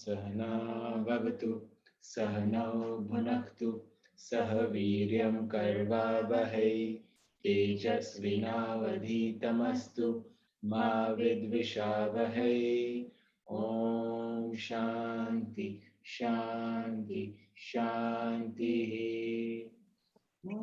सहना भवतु सहनौ भुनक्तु सह वीर्यं कर्वावहै तेजस्विनावधीतमस्तु मा विद्विषावहै। ॐ शान्ति शान्ति शान्तिः। ॐ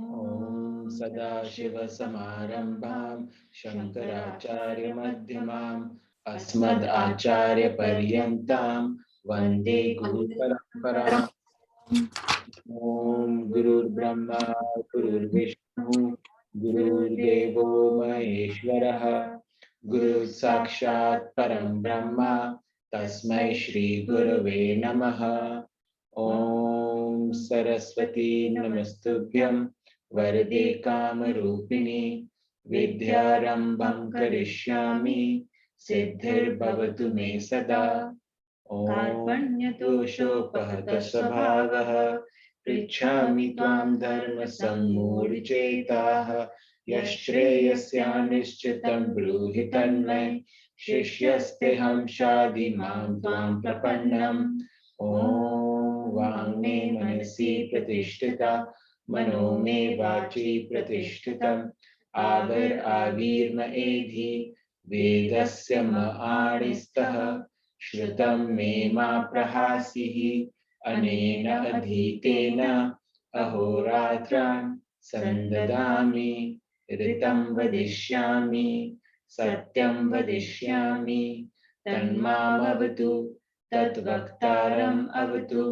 सदाशिवसमारम्भां शङ्कराचार्यमध्यमाम् अस्मदाचार्यपर्यन्तां वन्दे गुरुपरम्पराम्। ॐ गुरुर्ब्रह्मा गुरुर्विष्णु गुरुर्देवो महेश्वरः गुरुः साक्षात् परं ब्रह्म तस्मै श्रीगुरवे नमः। ॐ सरस्वती नमस्तुभ्यं वरदे कामरूपिणि विद्यारम्भं करिष्यामि सिद्धिर्भवतु मे सदा। कार्पण्यदोषोपहतः स्वभावः पृच्छामि त्वां धर्मसम्मूढचेताः यश्श्रेयस्यानिश्चितं ब्रूहि तन्मे शिष्यस्तेऽहं शाधि मां त्वां प्रपन्नम्। ॐ वाङ्मे मनसि प्रतिष्ठिता मनो मे वाचि प्रतिष्ठितम् आविर्म एधि वेदस्य म आणिस्तः श्रुतं मे मा प्रहासिः अनेन अधीतेन अहोरात्रान् संददामि ऋतं वदिष्यामि सत्यं वदिष्यामि तन्मामवतु तद्वक्तारम् अवतु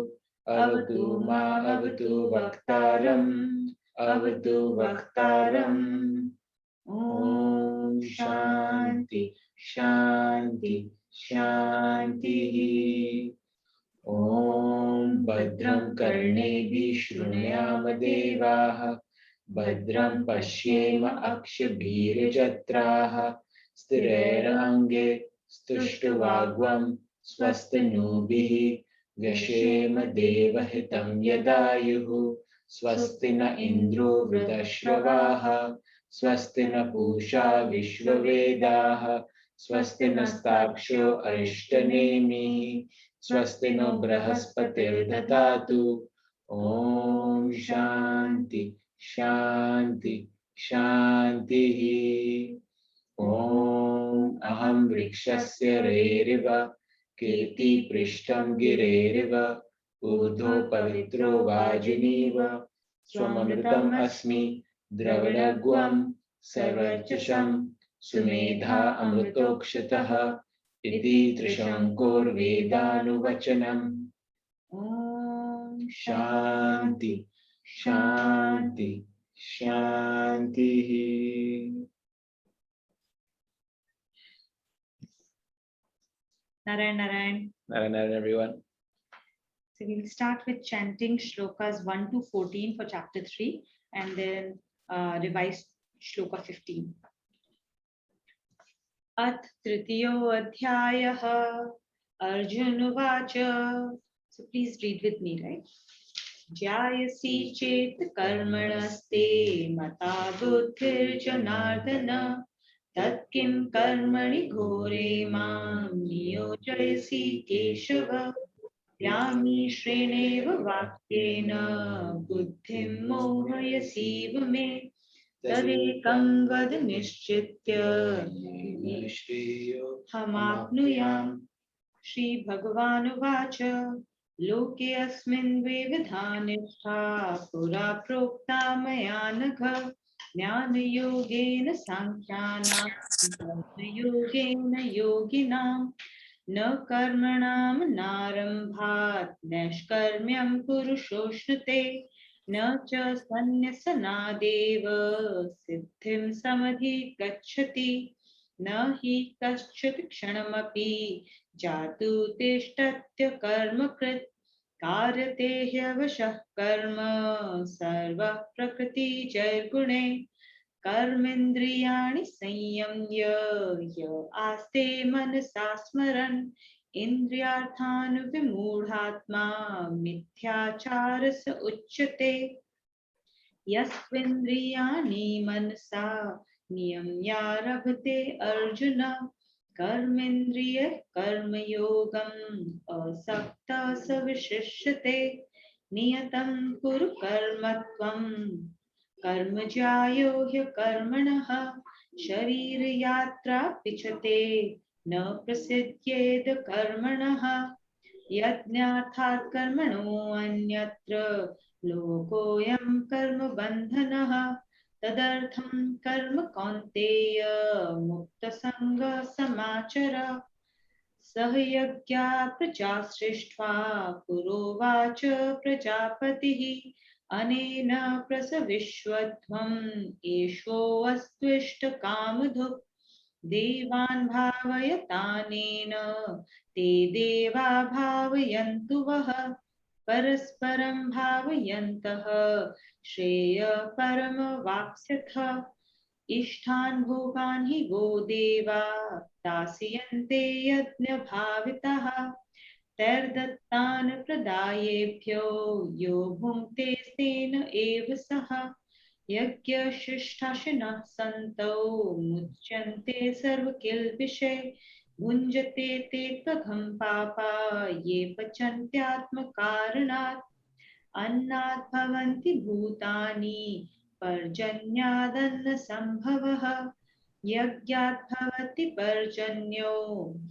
अवतु मा अवतु वक्तारम् अवतु वक्तारम्। ॐ शान्ति शान्ति शान्तिः। ॐ भद्रं कर्णेभिः शृणुयाम देवाः भद्रं पश्येम अक्षभिर्यजत्राः स्थिरैरङ्गे स्तुष्टुवाग्वं स्वस्तिनूभिः व्यशेम देवहितं यदायुः स्वस्ति न इन्द्रो वृद्धश्रवाः स्वस्ति न पूषा विश्ववेदाः स्वस्ति नस्ताक्षो अरिष्टनेमिः स्वस्ति नो बृहस्पतिर्दधातु। ॐ शान्ति शान्ति शान्तिः। ॐ अहं वृक्षस्य रेरिव कीर्तिपृष्ठं गिरेरिव ऊर्ध्वो पवित्रो वाजिनीव स्वमृतम् अस्मि द्रविणग्वं सर्वर्चषं सुमेधा अमृतोक्षतः इति त्रिशङ्कोर्वेदानुवचनम्। ॐ शान्ति शान्ति शान्तिः। Narayan, Narayan. Narayan, everyone. So we'll start with chanting shlokas 1 to 14 for chapter 3 and then revise shloka 15. Ath tritiyo adhyayah Arjunavacha. So please read with me, right? Jayasi chet karmanaste mata buddhir janardana tat kim karmani ghore mam niyojayasi keshava यामी श्रेणेव वाक्येन बुद्धिं मोहयसीव मे तदेकं वद निश्चित्य हमाप्नुयाम्। श्रीभगवानुवाच लोके अस्मिन् द्विविधा निष्ठा पुरा प्रोक्ता मया नघ ज्ञानयोगेन साङ्ख्यानां योगेन योगिनाम् न कर्मणां नारम्भात् नैष्कर्म्यं पुरुषोऽश्नुते न च सन्न्यसनादेव सिद्धिं समधिगच्छति न हि कश्चित् क्षणमपि जातु तिष्ठत्य कर्मकृत् कार्यते ह्यवशः कर्म सर्वः प्रकृतिजैर्गुणे कर्मेन्द्रियाणि संयम्य य आस्ते मनसा स्मरन् इन्द्रियार्थान् विमूढात्मा मिथ्याचार स उच्यते यस्त्विन्द्रियाणि मनसा नियम्यारभते अर्जुन कर्मेन्द्रिय कर्मयोगम् असक्तः स विशिष्यते नियतं कुरु कर्म त्वं कर्मज्यायो ह्यकर्मणः शरीरयात्रा पिचते न प्रसिद्ध्येद कर्मणः यज्ञार्थात् कर्मणो अन्यत्र लोकोऽयं कर्मबन्धनः तदर्थं कर्म कौन्तेय मुक्तसङ्गः समाचर सह यज्ञा प्रजा सृष्ट्वा पुरोवाच प्रजापतिः अनेन प्रसविष्वध्वम् एषोऽस्त्विष्टकामधुक् देवान् भावयतानेन ते देवा भावयन्तु वः परस्परं भावयन्तः श्रेय परमवाप्स्यथ इष्टान् भोगान् हि वो देवा दास्यन्ते यज्ञभाविताः तैर्दत्तान् प्रदायेभ्यो यो भुङ्क्ते तेन एव सः यज्ञशिष्टाशिनः सन्तो मुच्यन्ते सर्वकिल्बिषे भुञ्जते ते त्वघं पापा ये पचन्त्यात्मकारणात् अन्नात् भवन्ति भूतानि पर्जन्यादन्नसम्भवः यज्ञात् भवति पर्जन्यो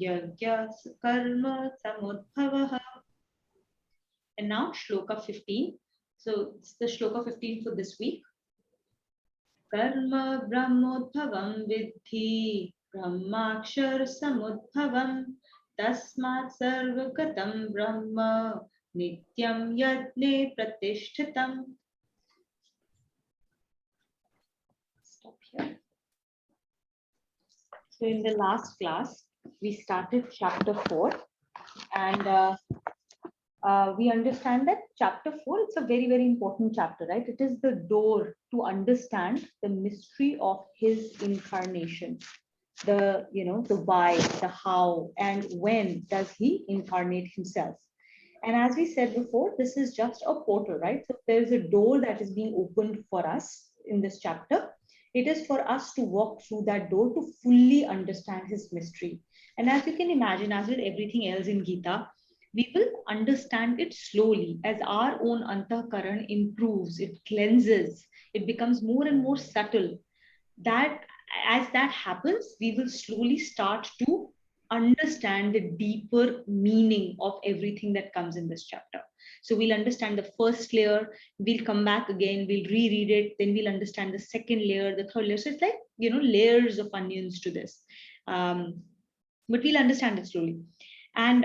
यज्ञस्य कर्म समुद्भवः. And now Shloka 15. So it's the Shloka 15 for this week. कर्म ब्रह्मोद्भवं विद्धि ब्रह्माक्षर समुद्भवं तस्मात् सर्वगतं ब्रह्म नित्यं यज्ञे प्रतिष्ठितम्. Stop here. So in the last class we started chapter 4 and we understand that chapter 4, it's a very, very important chapter, right? It is the door to understand the mystery of his incarnation, the, the why, the how, and when does he incarnate himself. And as we said before, this is just a portal, right? So there's a door that is being opened for us in this chapter. It is for us to walk through that door to fully understand his mystery. And as you can imagine, as with everything else in Gita, we will understand it slowly as our own antahkaran improves, it cleanses, it becomes more and more subtle. That as that happens, we will slowly start to understand the deeper meaning of everything that comes in this chapter. So we'll understand the first layer, we'll come back again, we'll reread it, then we'll understand the second layer, the third layer. So it's like, layers of onions to this. But we'll understand it slowly. And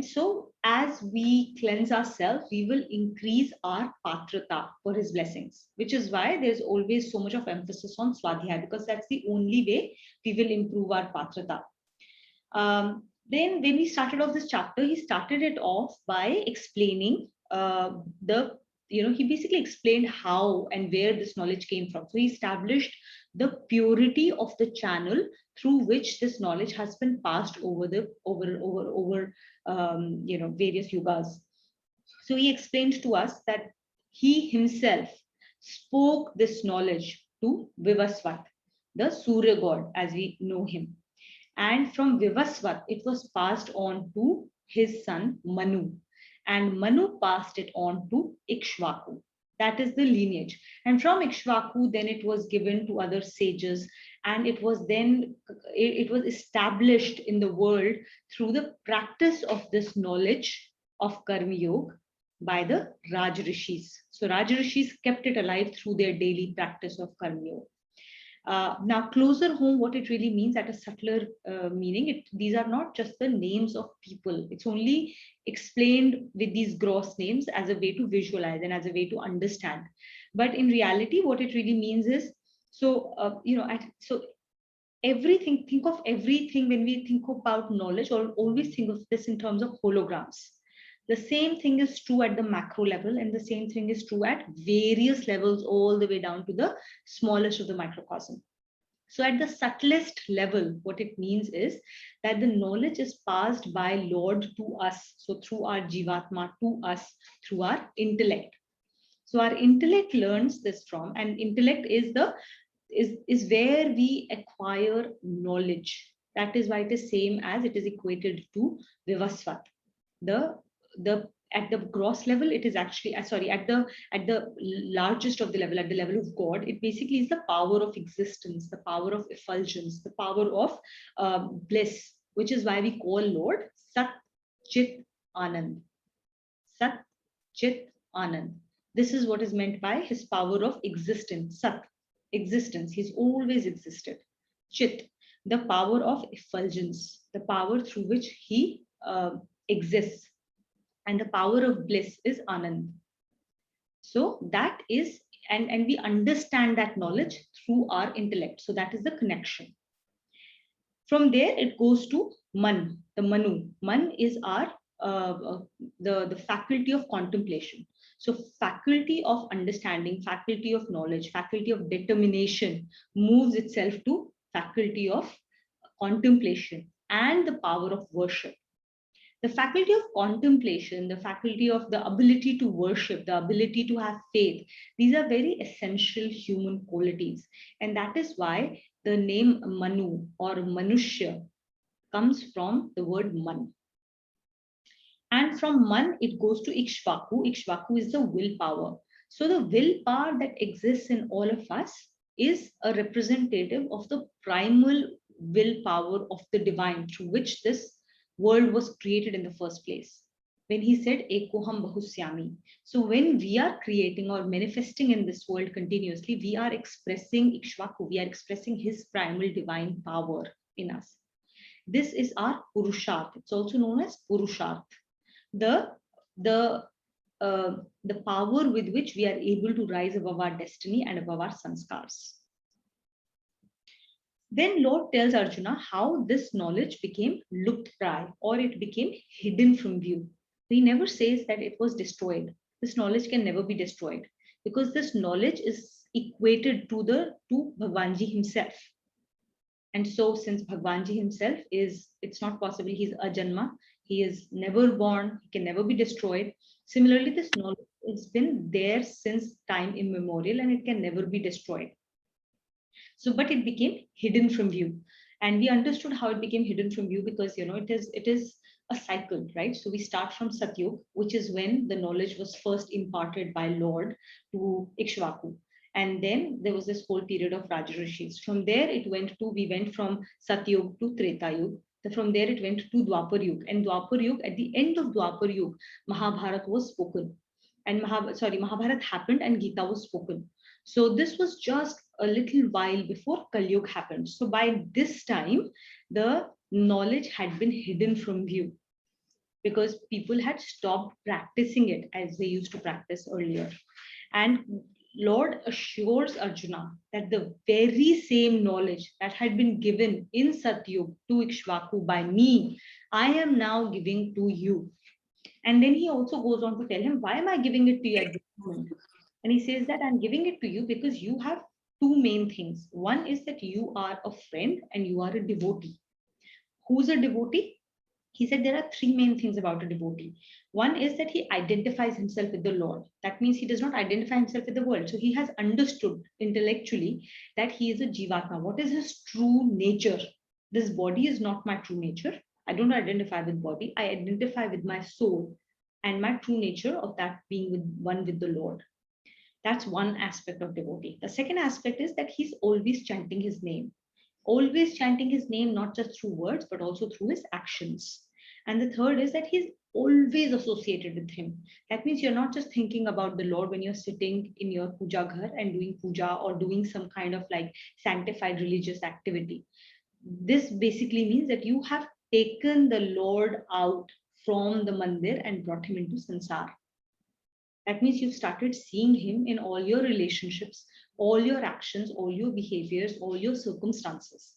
so as we cleanse ourselves, we will increase our patrata for his blessings, which is why there's always so much of emphasis on swadhyaya, because that's the only way we will improve our patrata. Then when we started off this chapter, he started it off by explaining he basically explained how and where this knowledge came from. So he established the purity of the channel through which this knowledge has been passed over various yugas. So he explained to us that he himself spoke this knowledge to Vivasvat, the Surya god as we know him. And from Vivasvat, it was passed on to his son Manu. And Manu passed it on to Ikshvaku. That is the lineage. And from Ikshvaku, then it was given to other sages. And it was established in the world through the practice of this knowledge of Karma Yoga by the Raj Rishis. So Raj Rishis kept it alive through their daily practice of Karma Yoga. Now, closer home, what it really means at a subtler meaning, these are not just the names of people. It's only explained with these gross names as a way to visualize and as a way to understand. But in reality, what it really means is, so everything, think of everything when we think about knowledge, or always think of this in terms of holograms. The same thing is true at the macro level, and the same thing is true at various levels, all the way down to the smallest of the microcosm. So at the subtlest level, what it means is that the knowledge is passed by Lord to us. So through our Jivatma to us, through our intellect. So our intellect learns this from, and intellect is where we acquire knowledge. That is why it is same as it is equated to Vivasvat. The at the gross level, it is actually at the largest of the level, at the level of God, it basically is the power of existence, the power of effulgence, the power of bliss, which is why we call Lord Sat Chit Anand. Sat Chit Anand. This is what is meant by his power of existence. Sat, existence. He's always existed. Chit, the power of effulgence, the power through which he exists. And the power of bliss is Anand. So that is, and we understand that knowledge through our intellect. So that is the connection. From there, it goes to Man, the Manu. Man is our the faculty of contemplation. So faculty of understanding, faculty of knowledge, faculty of determination moves itself to faculty of contemplation and the power of worship. The faculty of contemplation, the faculty of the ability to worship, the ability to have faith, these are very essential human qualities. And that is why the name Manu or Manushya comes from the word Man. And from Man, it goes to Ikshvaku. Ikshvaku is the willpower. So the willpower that exists in all of us is a representative of the primal willpower of the divine through which this world was created in the first place. When he said Ekoham Bahusyami. So when we are creating or manifesting in this world continuously, we are expressing Ikshvaku, we are expressing his primal divine power in us. This is our Purusharth. It's also known as Purusharth. The power with which we are able to rise above our destiny and above our sanskars. Then Lord tells Arjuna how this knowledge became luptpray, or it became hidden from view. He never says that it was destroyed. This knowledge can never be destroyed because this knowledge is equated to Bhagwanji himself. And so since Bhagwanji himself it's not possible, he's Ajanma, he is never born, he can never be destroyed. Similarly, this knowledge has been there since time immemorial and it can never be destroyed. So, but it became hidden from view. And we understood how it became hidden from view because, it is a cycle, right? So we start from Satyug, which is when the knowledge was first imparted by Lord to Ikshvaku. And then there was this whole period of Rajarishis. From there, we went from Satyug to Treta Yug. From there, it went to Dwapar Yug. And Dwapar Yug, at the end of Dwapar Yug, Mahabharat was spoken. And Mahabharat happened and Gita was spoken. So this was just a little while before Kali Yuga happened. So by this time, the knowledge had been hidden from view because people had stopped practicing it as they used to practice earlier. And Lord assures Arjuna that the very same knowledge that had been given in Satyug to Ikshvaku by me, I am now giving to you. And then he also goes on to tell him, why am I giving it to you at this moment? And he says that I'm giving it to you because you have two main things. One is that you are a friend and you are a devotee. Who's a devotee? He said there are three main things about a devotee. One is that he identifies himself with the Lord. That means he does not identify himself with the world. So he has understood intellectually that he is a Jivatma. What is his true nature? This body is not my true nature. I don't identify with body. I identify with my soul and my true nature of that being one with the Lord. That's one aspect of devotee. The second aspect is that he's always chanting his name. Always chanting his name, not just through words, but also through his actions. And the third is that he's always associated with him. That means you're not just thinking about the Lord when you're sitting in your puja ghar and doing puja or doing some kind of like sanctified religious activity. This basically means that you have taken the Lord out from the mandir and brought him into sansar. That means you've started seeing him in all your relationships, all your actions, all your behaviors, all your circumstances.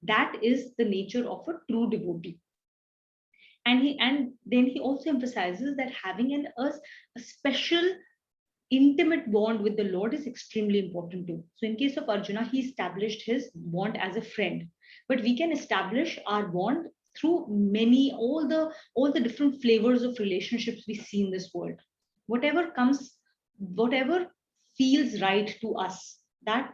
That is the nature of a true devotee. And then he also emphasizes that having a special intimate bond with the Lord is extremely important too. So in case of Arjuna, he established his bond as a friend, but we can establish our bond through many all the different flavors of relationships we see in this world. Whatever comes, whatever feels right to us, that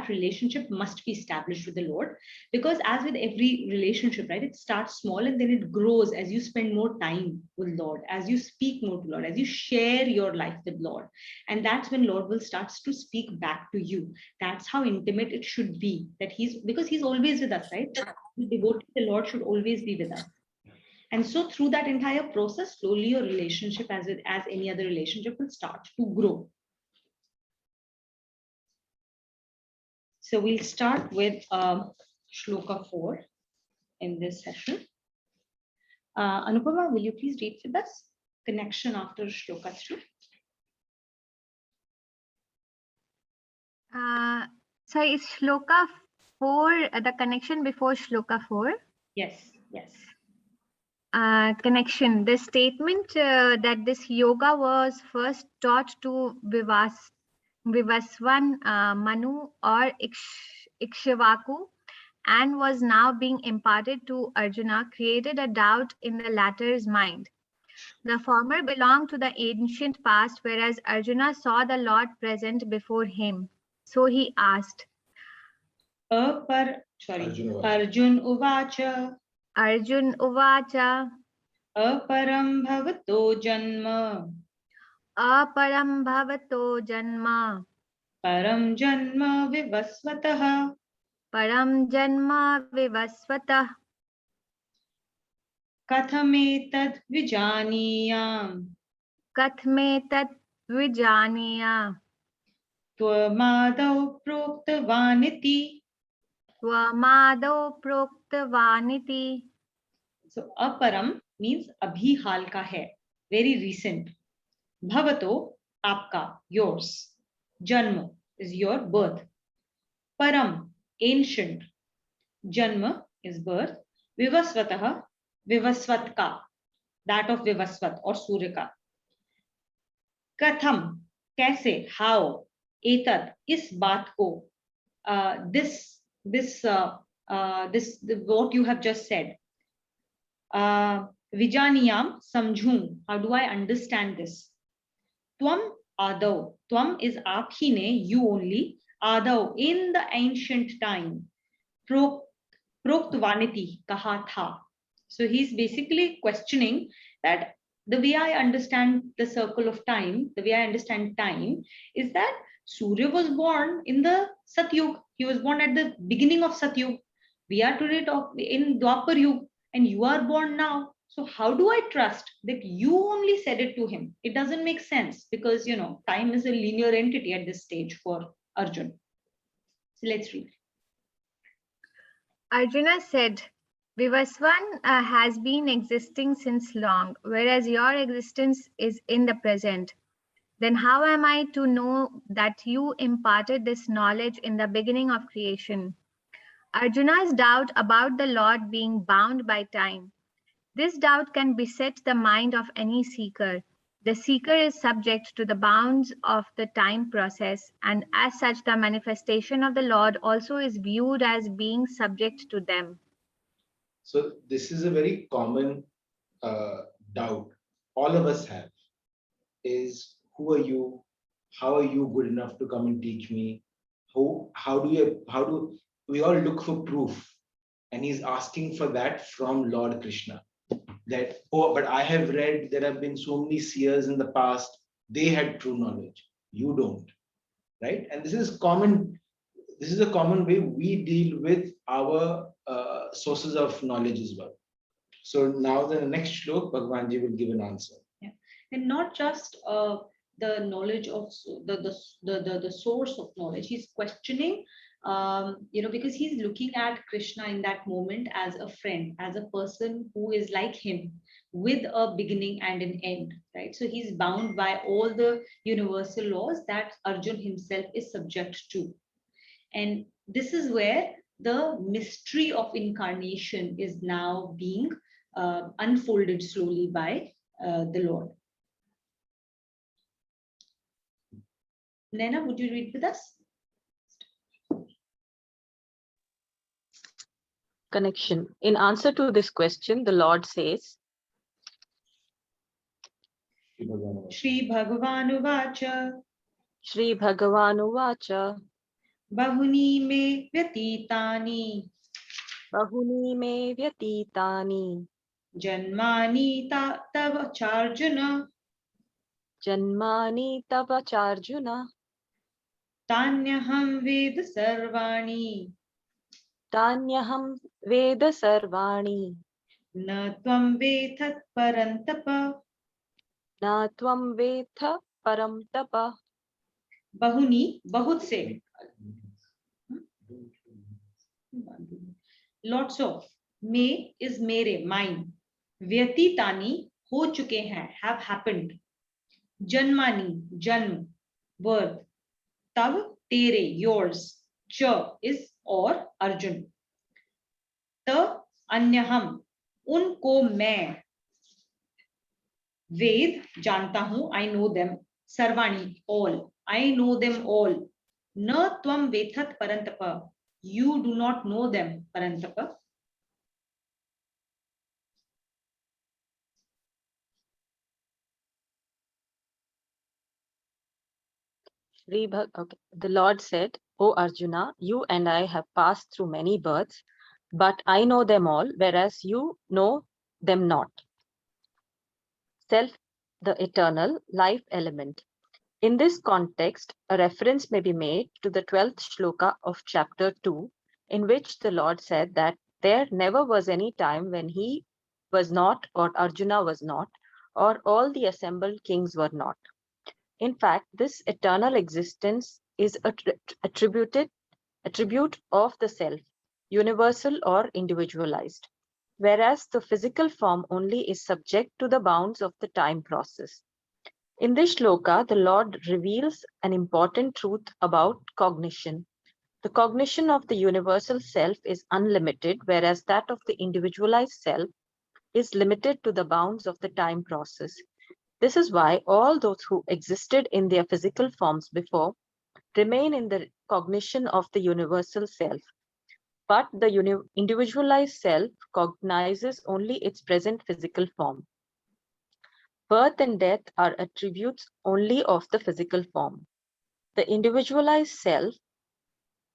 relationship must be established with the Lord. Because as with every relationship, right, it starts small and then it grows as you spend more time with Lord, as you speak more to Lord, as you share your life with Lord. And that's when Lord will starts to speak back to you. That's how intimate it should be, that he's, because he's always with us, right? The devotee, the Lord should always be with us. And so through that entire process, slowly your relationship as any other relationship will start to grow. So we'll start with Shloka 4 in this session. Anupama, will you please read with us connection after Shloka 3? Sorry, is Shloka 4 the connection before Shloka 4? Yes, yes. Connection. The statement that this yoga was first taught to Vivaswan Manu or Ikshvaku and was now being imparted to Arjuna created a doubt in the latter's mind. The former belonged to the ancient past, whereas Arjuna saw the Lord present before him. So he asked, Arjun Uvacha. Arjun Uvacha, Aparam bhavato janma. Aparam bhavato janma, Param janma vivasvatah. Param janma vivasvatah, Kathametad vijaniyam. Kathmetat vijaniya, Tvamadav proktavaniti. Tvamado proktavaniti. So aparam means abhi haal ka hai, very recent. Bhavato, aapka, yours. Janma is your birth. Param, ancient. Janma is birth. Vivasvatah, vivasvatka, that of Vivasvat or Surya ka. Katham, कैसे, how. Etad, इस बात को. This what you have just said. Vijaniyam, samjhun. How do I understand this? Tvam Adav. Tvam is aap hi ne, you only. Adav, in the ancient time. Proktvaniti, kaha tha. So he's basically questioning that the way I understand the circle of time, the way I understand time, is that Surya was born in the Satyug. He was born at the beginning of Satyug. We are today in Dwapar Yug, and you are born now. So how do I trust that you only said it to him? It doesn't make sense because time is a linear entity at this stage for Arjun. So let's read. Arjuna said, Vivaswan has been existing since long, whereas your existence is in the present. Then how am I to know that you imparted this knowledge in the beginning of creation? Arjuna's doubt about the Lord being bound by time. This doubt can beset the mind of any seeker. The seeker is subject to the bounds of the time process, and as such, the manifestation of the Lord also is viewed as being subject to them. So this is a very common doubt all of us have, is who are you? How are you good enough to come and teach me? How do we all look for proof? And he's asking for that from Lord Krishna. That, oh, but I have read there have been so many seers in the past, they had true knowledge. You don't, right? And this is common. This is a common way we deal with our sources of knowledge as well. So now the next shlok, Bhagwanji will give an answer. Yeah. And not just the knowledge of the source of knowledge. He's questioning, because he's looking at Krishna in that moment as a friend, as a person who is like him, with a beginning and an end, right? So he's bound by all the universal laws that Arjun himself is subject to. And this is where the mystery of incarnation is now being unfolded slowly by the Lord. Nena, would you read with us? Connection. In answer to this question, the Lord says, Shri Bhagavanu Vacha Shri Bhagavanu Vacha, Bahuni me Vyatitani Bahuni me Vyatitani, Janmani Tava Charjuna Janmani Tava Charjuna, Tanyaham Ved Sarvani Tanyaham Veda Sarvani, Na Tvam Vethat Parantapa Na Tvam Vetha Param Tapa. Bahuni, bahut se. Lots of. Me is mere, mine. Vyatitani ho chuke hain, have happened. Janmani, janm, birth. Tab, tere, yours. Cha is or Arjun. Ta, anyaham, unko main. Ved, जानता हूं, I know them. Sarvani, all. I know them all. Na tvam vethat parantapa. You do not know them, Parantapa. Okay. The Lord said, O Arjuna, you and I have passed through many births, but I know them all, whereas you know them not. Self, the eternal life element. In this context, a reference may be made to the 12th shloka of chapter 2, in which the Lord said that there never was any time when he was not, or Arjuna was not, or all the assembled kings were not. In fact, this eternal existence is a attribute of the self, universal or individualized, whereas the physical form only is subject to the bounds of the time process. In this shloka, the Lord reveals an important truth about cognition. The cognition of the universal self is unlimited, whereas that of the individualized self is limited to the bounds of the time process. This is why all those who existed in their physical forms before remain in the cognition of the universal self. But the individualized self cognizes only its present physical form. Birth and death are attributes only of the physical form. The individualized self,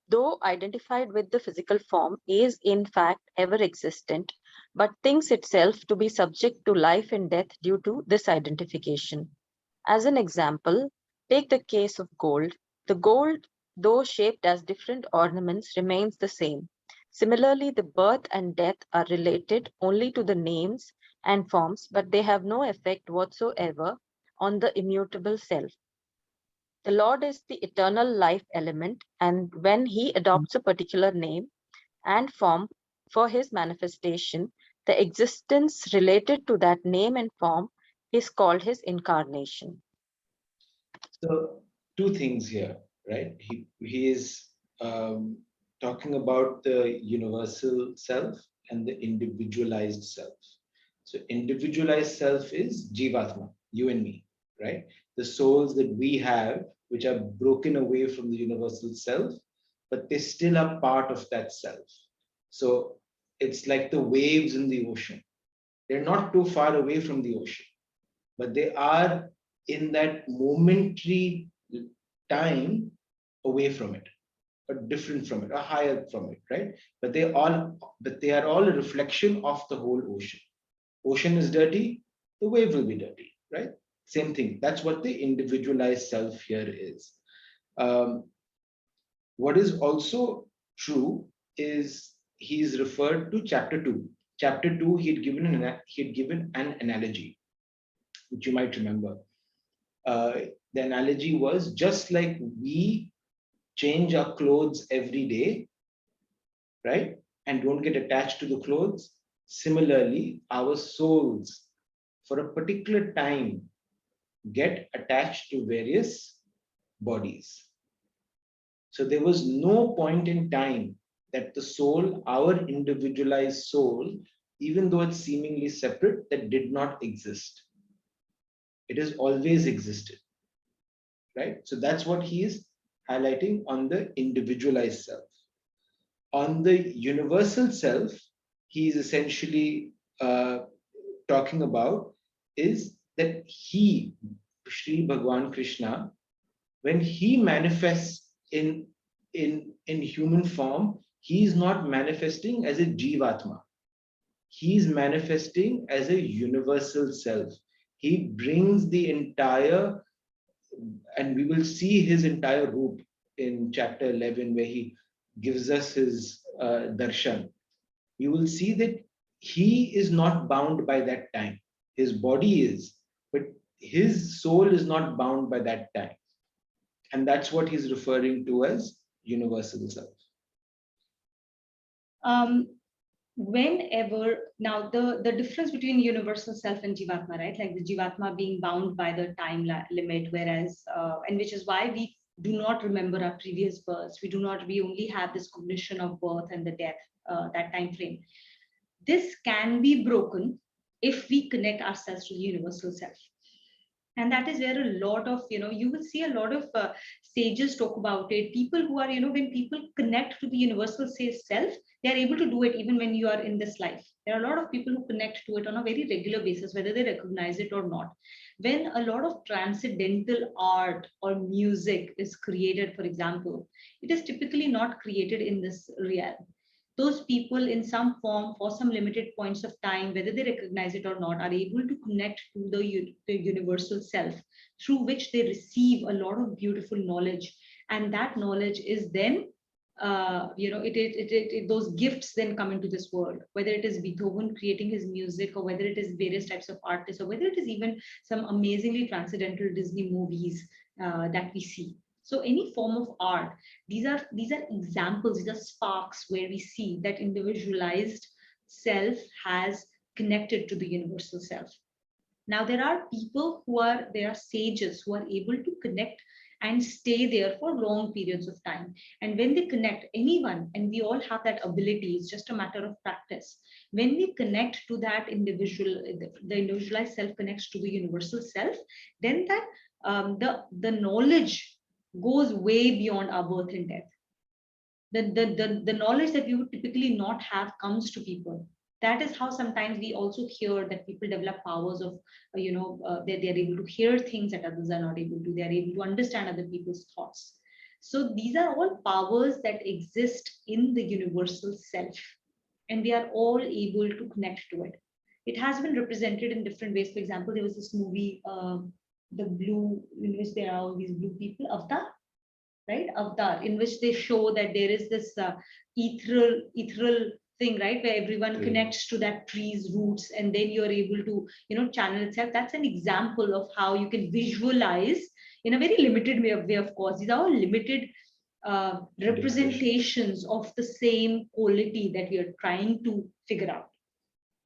though identified with the physical form, is in fact ever existent, but thinks itself to be subject to life and death due to this identification. As an example, take the case of gold. The gold, though shaped as different ornaments, remains the same. Similarly, the birth and death are related only to the names and forms, but they have no effect whatsoever on the immutable self. The Lord is the eternal life element, and when he adopts a particular name and form for his manifestation, the existence related to that name and form is called his incarnation. So two things here, right? He is talking about the universal self and the individualized self. So individualized self is Jivatma, you and me, right? The souls that we have, which are broken away from the universal self, but they still are part of that self. So it's like the waves in the ocean. They're not too far away from the ocean, but they are in that momentary time away from it, or different from it, or higher from it, right? But they are all a reflection of the whole ocean. Ocean is dirty, the wave will be dirty, right? Same thing. That's what the individualized self here is. What is also true is he's referred to chapter 2. Chapter 2, he had given an analogy, which you might remember. The analogy was just like we change our clothes every day, right? And don't get attached to the clothes. Similarly, our souls, for a particular time, get attached to various bodies. So there was no point in time that the soul, our individualized soul, even though it's seemingly separate, that did not exist. It has always existed, right? So that's what he is highlighting on the individualized self. On the universal self, he is essentially talking about is that he, Sri Bhagwan Krishna, when he manifests in human form, he is not manifesting as a Jivatma. He is manifesting as a universal self. He brings the entire, and we will see his entire root in chapter 11, where he gives us his darshan. You will see that he is not bound by that time. His body is, but his soul is not bound by that time. And that's what he's referring to as universal self. Whenever now the difference between universal self and jivatma, right? Like the jivatma being bound by the time limit, whereas and which is why we do not remember our previous births. We only have this cognition of birth and the death, that time frame. This can be broken if we connect ourselves to the universal self. And that is where a lot of, you will see a lot of sages talk about it. People who are, when people connect to the universal self, they are able to do it even when you are in this life. There are a lot of people who connect to it on a very regular basis, whether they recognize it or not. When a lot of transcendental art or music is created, for example, it is typically not created in this realm. Those people in some form for some limited points of time, whether they recognize it or not, are able to connect to the universal self, through which they receive a lot of beautiful knowledge. And that knowledge is then, those gifts then come into this world, whether it is Beethoven creating his music, or whether it is various types of artists, or whether it is even some amazingly transcendental Disney movies that we see. So any form of art, these are examples, these are sparks where we see that individualized self has connected to the universal self. Now there are people there are sages who are able to connect and stay there for long periods of time. And when they connect, anyone, and we all have that ability, it's just a matter of practice. When we connect to that individual, the individualized self connects to the universal self, then that the knowledge goes way beyond our birth and death. The knowledge that we would typically not have comes to people. That is how sometimes we also hear that people develop powers of, they're able to hear things that others are not able to. They're able to understand other people's thoughts. So these are all powers that exist in the universal self, and we are all able to connect to it. It has been represented in different ways. For example, there was this movie, The Blue, in which there are all these blue people, Avatar, right? Avatar, in which they show that there is this ethereal thing, right, where everyone connects to that tree's roots, and then you're able to, channel itself. That's an example of how you can visualize in a very limited way, of course. These are all limited representations of the same quality that we are trying to figure out.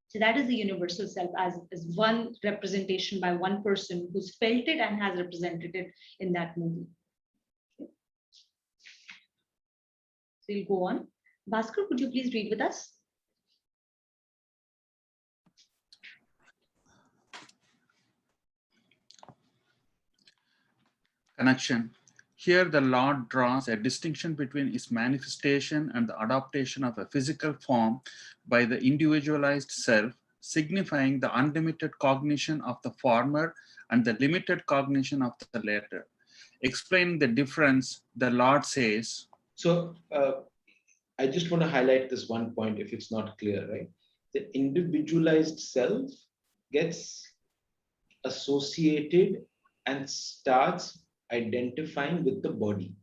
So that is the universal self as one representation by one person who's felt it and has represented it in that movie. So we'll go on. Bhaskar, could you please read with us? Connection. Here the Lord draws a distinction between its manifestation and the adaptation of a physical form by the individualized self, signifying the unlimited cognition of the former and the limited cognition of the latter. Explaining the difference, the Lord says. So I just want to highlight this one point if it's not clear, right? The individualized self gets associated and starts identifying with the body.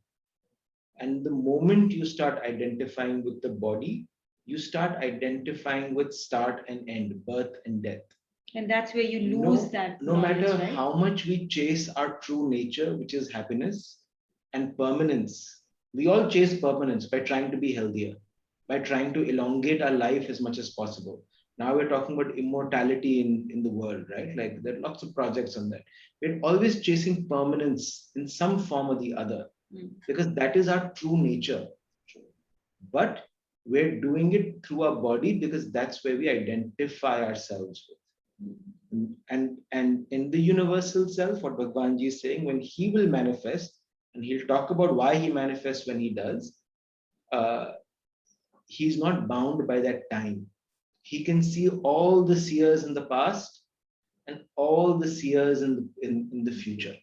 And the moment you start identifying with the body, you start identifying with start and end, birth and death. And that's where you lose that No knowledge, matter right? how much we chase our true nature, which is happiness and permanence, we all chase permanence by trying to be healthier, by trying to elongate our life as much as possible. Now we're talking about immortality in the world, right? Like there are lots of projects on that. We're always chasing permanence in some form or the other, because that is our true nature. But we're doing it through our body because that's where we identify ourselves with. And in the universal self, what Bhagwanji is saying, when he will manifest, and he'll talk about why he manifests when he does, uh, he's not bound by that time. He can see all the seers in the past and all the seers in the future.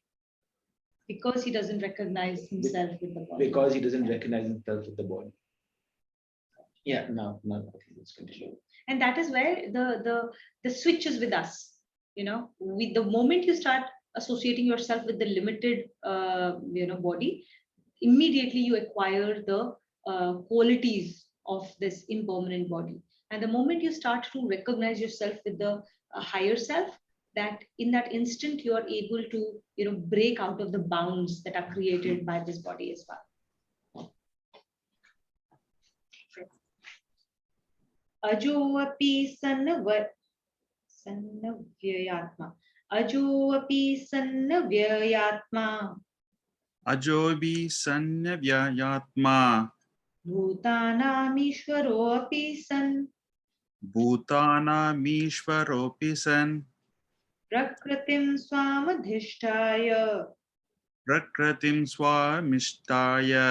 Because he doesn't recognize himself with the body. Because he doesn't recognize himself with the body. Yeah, no, let's continue. And that is where the switch is with us. You know, with the moment you start associating yourself with the limited body, immediately you acquire the qualities of this impermanent body. And the moment you start to recognize yourself with the higher self, that in that instant you are able to break out of the bounds that are created by this body as well. अजोऽपि सन्नव्ययात्मा अजोऽपि सन्नव्ययात्मा Ajobi sanyavyayatma भूतानामीश्वरोऽपि सन् bhutanamishvaropi san प्रकृतिं स्वामधिष्ठाय prakritim swamishtaya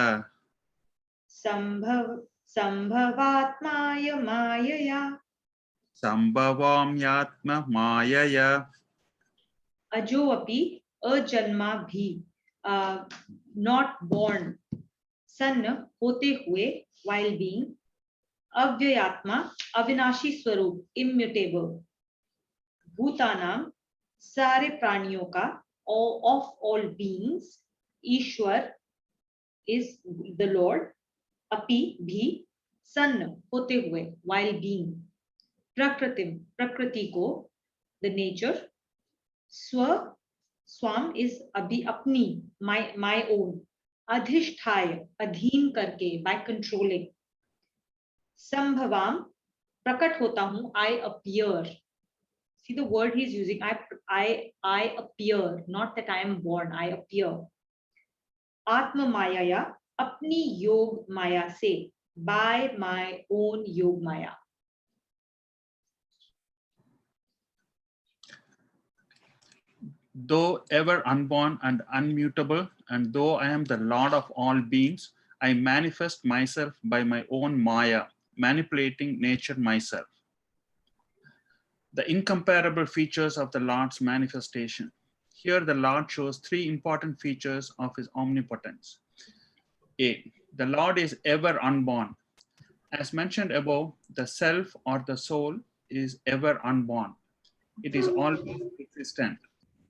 सम्भवात्माय मायया sambhavam yatma mayaya अजोऽपि अजन्मा भी not born सन्न होते हुए while being अव्ययात्मा अविनाशी स्वरूप immutable भूतानाम सारे प्राणियों का of all beings Ishwar is the Lord अपि भी सन्न होते हुए while being प्रकृति को the nature swam is abhi apni my own adhishthaya adheen karke by controlling sambhavam prakat hota hu I appear. See the word he is using, I appear, not that I am born, I appear. Atma mayaya apni yog maya se, by my own yog maya. Though ever unborn and unmutable, and though I am the Lord of all beings, I manifest myself by my own Maya, manipulating nature myself. The incomparable features of the Lord's manifestation. Here the Lord shows three important features of his omnipotence. A, the Lord is ever unborn. As mentioned above, the self or the soul is ever unborn. It is always existent.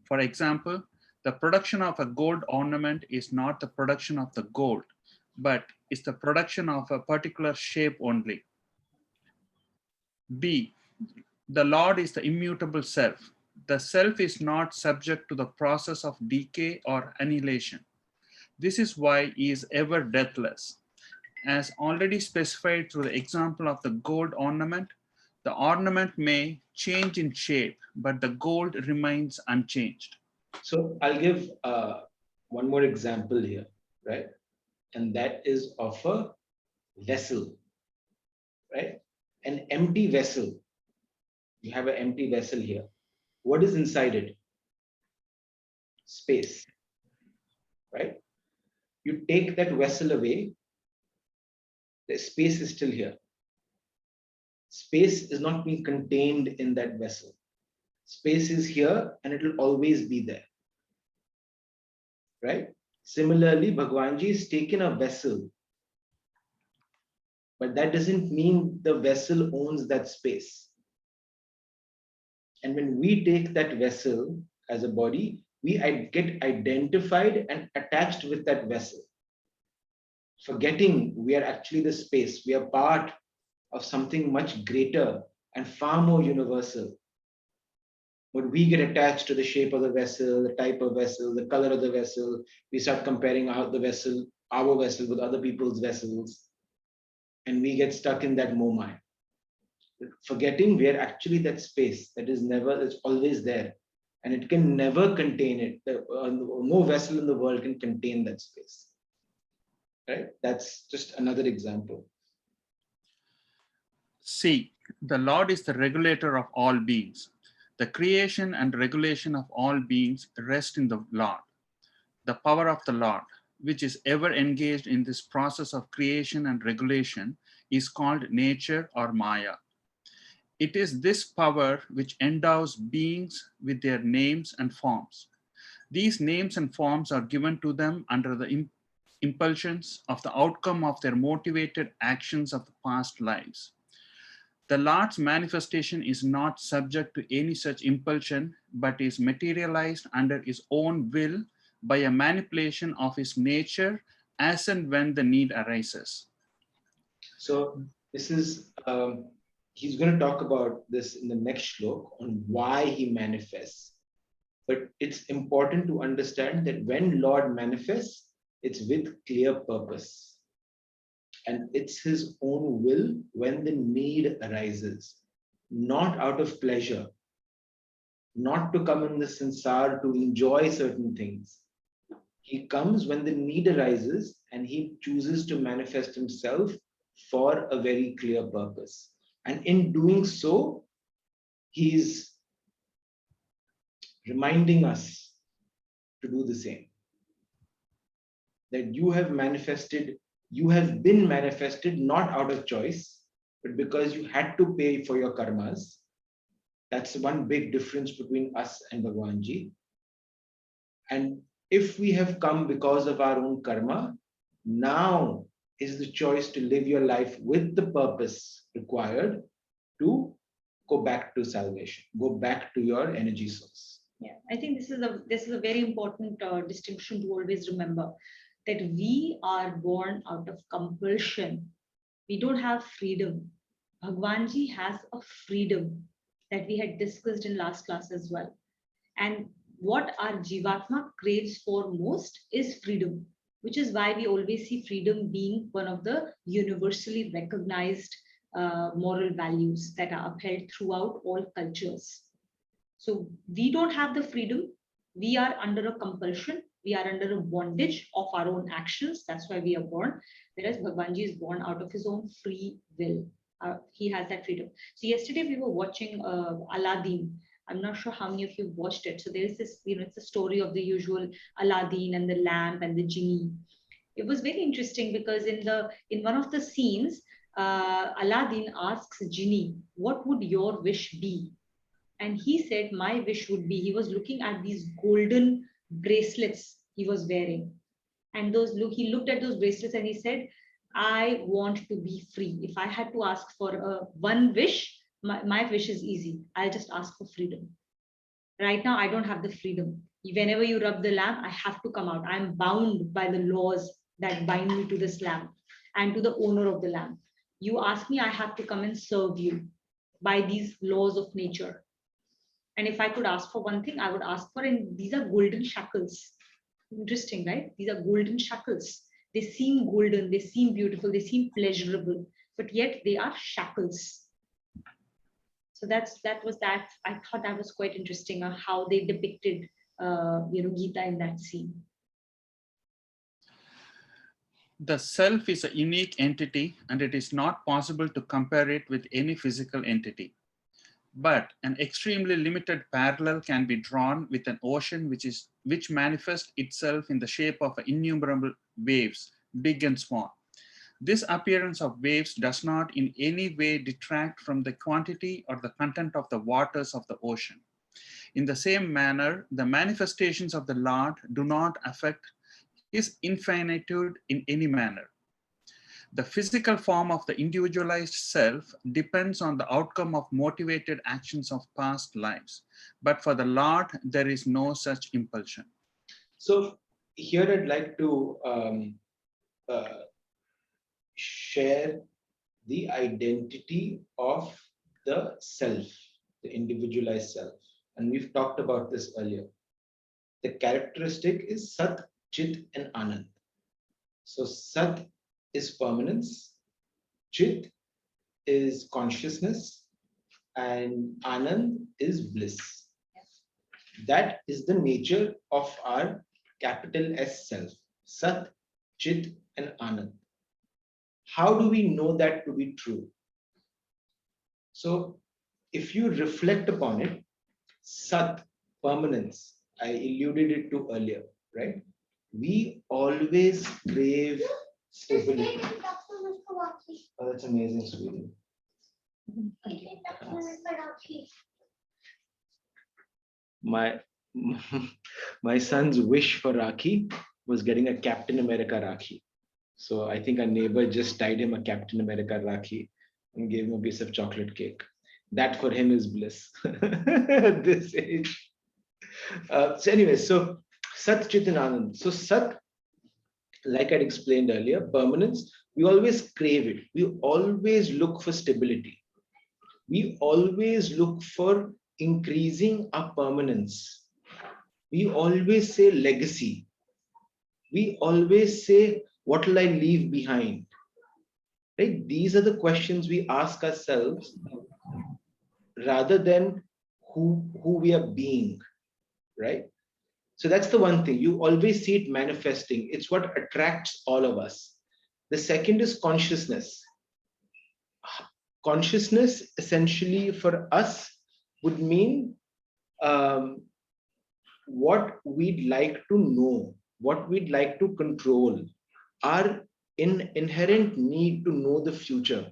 For example, the production of a gold ornament is not the production of the gold, but is the production of a particular shape only. B, the Lord is the immutable self. The self is not subject to the process of decay or annihilation. This is why he is ever deathless. As already specified through the example of the gold ornament, the ornament may change in shape, but the gold remains unchanged. So I'll give one more example here, right? And that is of a vessel, right? An empty vessel. You have an empty vessel here. What is inside it? Space, right? You take that vessel away, the space is still here. Space is not being contained in that vessel. Space is here and it will always be there, right? Similarly, Bhagwanji is taken a vessel, but that doesn't mean the vessel owns that space. And when we take that vessel as a body, we get identified and attached with that vessel, forgetting we are actually the space. We are part of something much greater and far more universal. But we get attached to the shape of the vessel, the type of vessel, the color of the vessel. We start comparing our vessel with other people's vessels, and we get stuck in that moment, forgetting we're actually that space that is never, it's always there, and it can never contain it. No vessel in the world can contain that space. Right? That's just another example. See, the Lord is the regulator of all beings. The creation and regulation of all beings rest in the Lord. The power of the Lord, which is ever engaged in this process of creation and regulation, is called nature or Maya. It is this power which endows beings with their names and forms. These names and forms are given to them under the impulsions of the outcome of their motivated actions of the past lives. The Lord's manifestation is not subject to any such impulsion, but is materialized under his own will by a manipulation of his nature as and when the need arises. So this is, he's going to talk about this in the next shlok on why he manifests. But it's important to understand that when Lord manifests, it's with clear purpose. And it's his own will when the need arises, not out of pleasure, not to come in the sansar to enjoy certain things. He comes when the need arises and he chooses to manifest himself for a very clear purpose. And in doing so, he's reminding us to do the same. That you have been manifested not out of choice, but because you had to pay for your karmas. That's one big difference between us and Bhagwanji. And if we have come because of our own karma, now is the choice to live your life with the purpose required to go back to salvation, go back to your energy source. Yeah, I think this is a very important distinction to always remember, that we are born out of compulsion. We don't have freedom. Bhagwanji has a freedom that we had discussed in last class as well. And what our Jivatma craves for most is freedom, which is why we always see freedom being one of the universally recognized moral values that are upheld throughout all cultures. So we don't have the freedom. We are under a compulsion. We are under a bondage of our own actions. That's why we are born. Whereas Bhagwanji is born out of his own free will. He has that freedom. So yesterday we were watching Aladdin. I'm not sure how many of you watched it. So there is this, it's a story of the usual Aladdin and the lamp and the genie. It was very interesting because in one of the scenes, Aladdin asks Genie, "What would your wish be?" And he said, my wish would be, he was looking at these golden bracelets he was wearing. And he looked at those bracelets and he said, I want to be free. If I had to ask for one wish, my wish is easy. I'll just ask for freedom. Right now, I don't have the freedom. Whenever you rub the lamp, I have to come out. I'm bound by the laws that bind me to this lamp and to the owner of the lamp. You ask me, I have to come and serve you by these laws of nature. And if I could ask for one thing, I would ask for, and these are golden shackles. Interesting, right? These are golden shackles. They seem golden, they seem beautiful, they seem pleasurable, but yet they are shackles. So that. I thought that was quite interesting, how they depicted, Gita in that scene. The self is a unique entity, and it is not possible to compare it with any physical entity. But an extremely limited parallel can be drawn with an ocean which manifests itself in the shape of innumerable waves, big and small. This appearance of waves does not in any way detract from the quantity or the content of the waters of the ocean. In the same manner, the manifestations of the Lord do not affect his infinitude in any manner. The physical form of the individualized self depends on the outcome of motivated actions of past lives. But for the Lord, there is no such impulsion. So here I'd like to share the identity of the self, the individualized self. And we've talked about this earlier. The characteristic is Sat, Chit, and Anand. So Sat is permanence, Chit is consciousness, and Anand is bliss. That is the nature of our capital S self, Sat, Chit, and Anand. How do we know that to be true? So if you reflect upon it, Sat, permanence, I alluded it to earlier, right? We always crave stability. Oh, that's amazing, sweetie. My my son's wish for Rakhi was getting a Captain America Rakhi. So I think a neighbor just tied him a Captain America Rakhi and gave him a piece of chocolate cake. That for him is bliss at this age. So anyway, so Sat, Chit, and Anand. So Sat, like I explained earlier, permanence, we always crave it. We always look for stability. We always look for increasing our permanence. We always say legacy. We always say, what will I leave behind? Right? These are the questions we ask ourselves rather than who we are being, right? So that's the one thing. You always see it manifesting. It's what attracts all of us. The second is consciousness. Consciousness essentially for us would mean what we'd like to know, what we'd like to control, our inherent need to know the future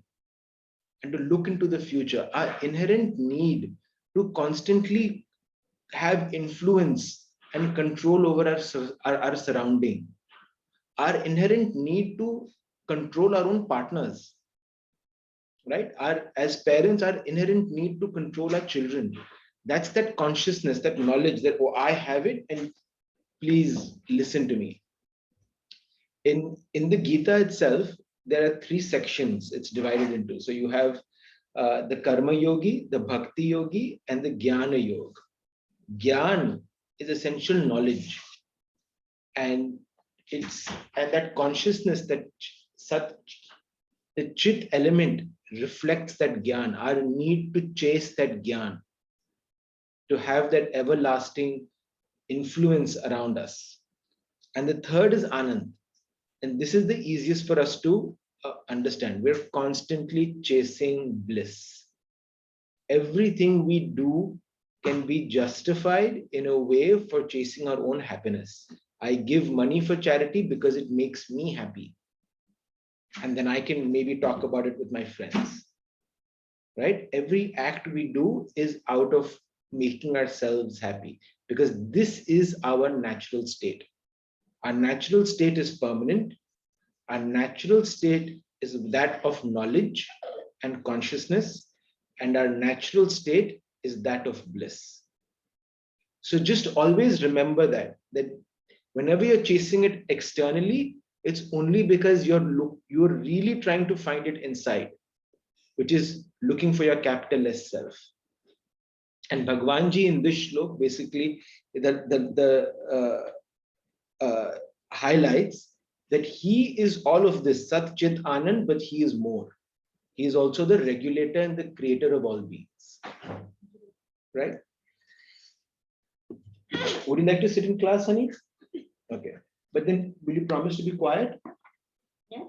and to look into the future, our inherent need to constantly have influence and control over our surrounding, our inherent need to control our own partners, right? As parents, our inherent need to control our children. That's that consciousness, that knowledge that, oh, I have it and please listen to me. In the Gita itself, there are 3 sections it's divided into. So you have the Karma Yogi, the Bhakti Yogi, and the Jnana Yoga. Gyan is essential knowledge, and that consciousness, that Sat, the Chit element reflects that Gyan, our need to chase that Gyan, to have that everlasting influence around us. And the third is Anand. And this is the easiest for us to understand. We're constantly chasing bliss. Everything we do can be justified in a way for chasing our own happiness. I give money for charity because it makes me happy. And then I can maybe talk about it with my friends. Right? Every act we do is out of making ourselves happy, because this is our natural state. Our natural state is permanent. Our natural state is that of knowledge and consciousness, and our natural state is that of bliss. So just always remember that whenever you're chasing it externally, it's only because you're really trying to find it inside, which is looking for your capital S self. And Bhagwanji in this shlok basically highlights that he is all of this, Sat, Chit, Anand, but he is more. He is also the regulator and the creator of all beings. Right? Would you like to sit in class, honey? Okay. But then will you promise to be quiet? Yeah.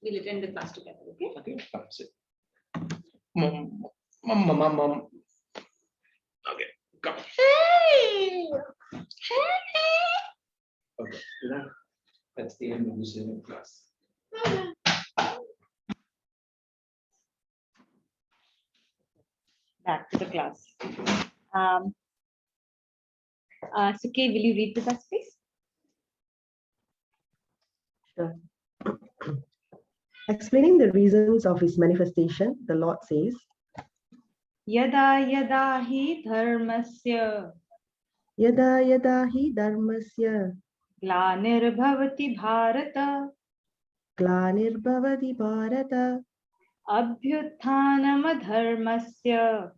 We'll attend the class together, okay? Okay, come sit. Mom. Okay, come. Hey! Okay, that's the end of the swimming class. Back to the class. So Kay, will you read with us, please? Sure. Explaining the reasons of his manifestation, the Lord says, Yada yada hi dharmasya Yada yada hi dharmasya glanirbhavati bharata glanirbhavati bharata Abhyuttanamadharmasya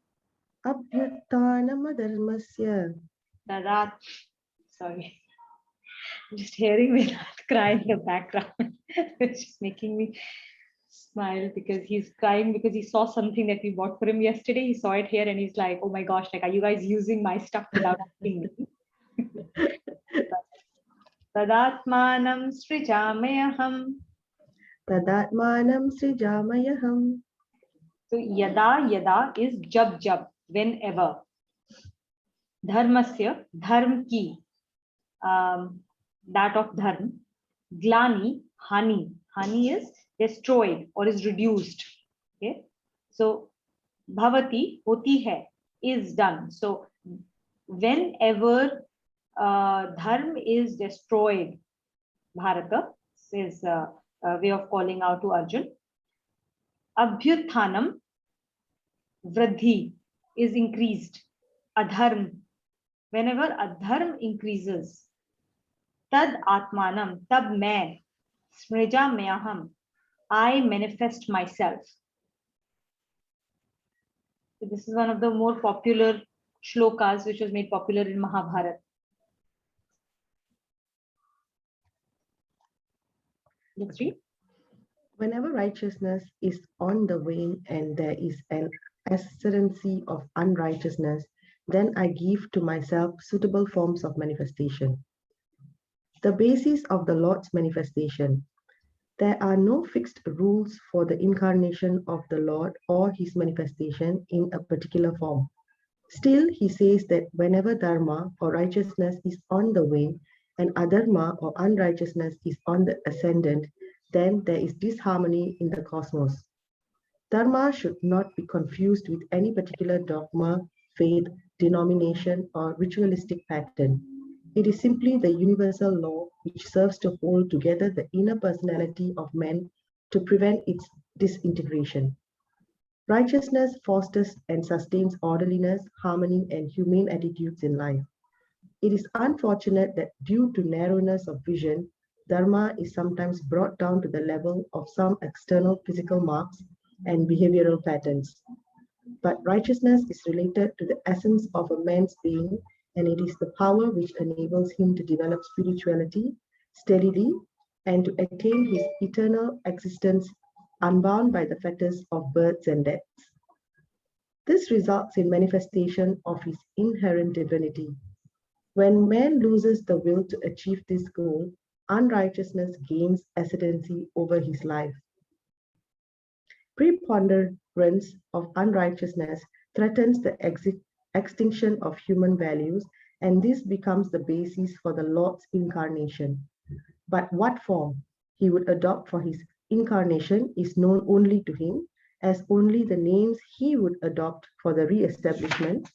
Abhyuttanamadharmasya tadat. Sorry, I'm just hearing Vedant cry in the background. It's just making me smile because he's crying because he saw something that we bought for him yesterday. He saw it here and he's like, "Oh my gosh! Like, are you guys using my stuff without asking me?" Tadatmanam srijamayaham. Tadatmanam srijamayaham. So yada yada is jab, whenever. Dharmasya, dharm ki, that of dharm. Glani, hani is destroyed or is reduced. Okay, so bhavati, hoti hai, is done. So whenever dharm is destroyed, Bharata is a way of calling out to Arjun. Abhyuthanam, vradhi, is increased. Adharm, whenever adharm increases, tad atmanam, tab main, smrija mayaham, I manifest myself. So this is one of the more popular shlokas which was made popular in Mahabharata. Let's read. Whenever righteousness is on the wane and there is an ascendancy of unrighteousness, then I give to myself suitable forms of manifestation. The basis of the Lord's manifestation. There are no fixed rules for the incarnation of the Lord or his manifestation in a particular form. Still, he says that whenever dharma or righteousness is on the wane and adharma or unrighteousness is on the ascendant, then there is disharmony in the cosmos. Dharma should not be confused with any particular dogma, faith, denomination, or ritualistic pattern. It is simply the universal law which serves to hold together the inner personality of man to prevent its disintegration. Righteousness fosters and sustains orderliness, harmony, and humane attitudes in life. It is unfortunate that due to narrowness of vision, dharma is sometimes brought down to the level of some external physical marks and behavioral patterns. But righteousness is related to the essence of a man's being, and it is the power which enables him to develop spirituality steadily and to attain his eternal existence unbound by the fetters of births and deaths. This results in manifestation of his inherent divinity. When man loses the will to achieve this goal, unrighteousness gains ascendancy over his life. Preponderance of unrighteousness threatens the extinction of human values, and this becomes the basis for the Lord's incarnation. But what form he would adopt for his incarnation is known only to him, as only the names he would adopt for the re-establishment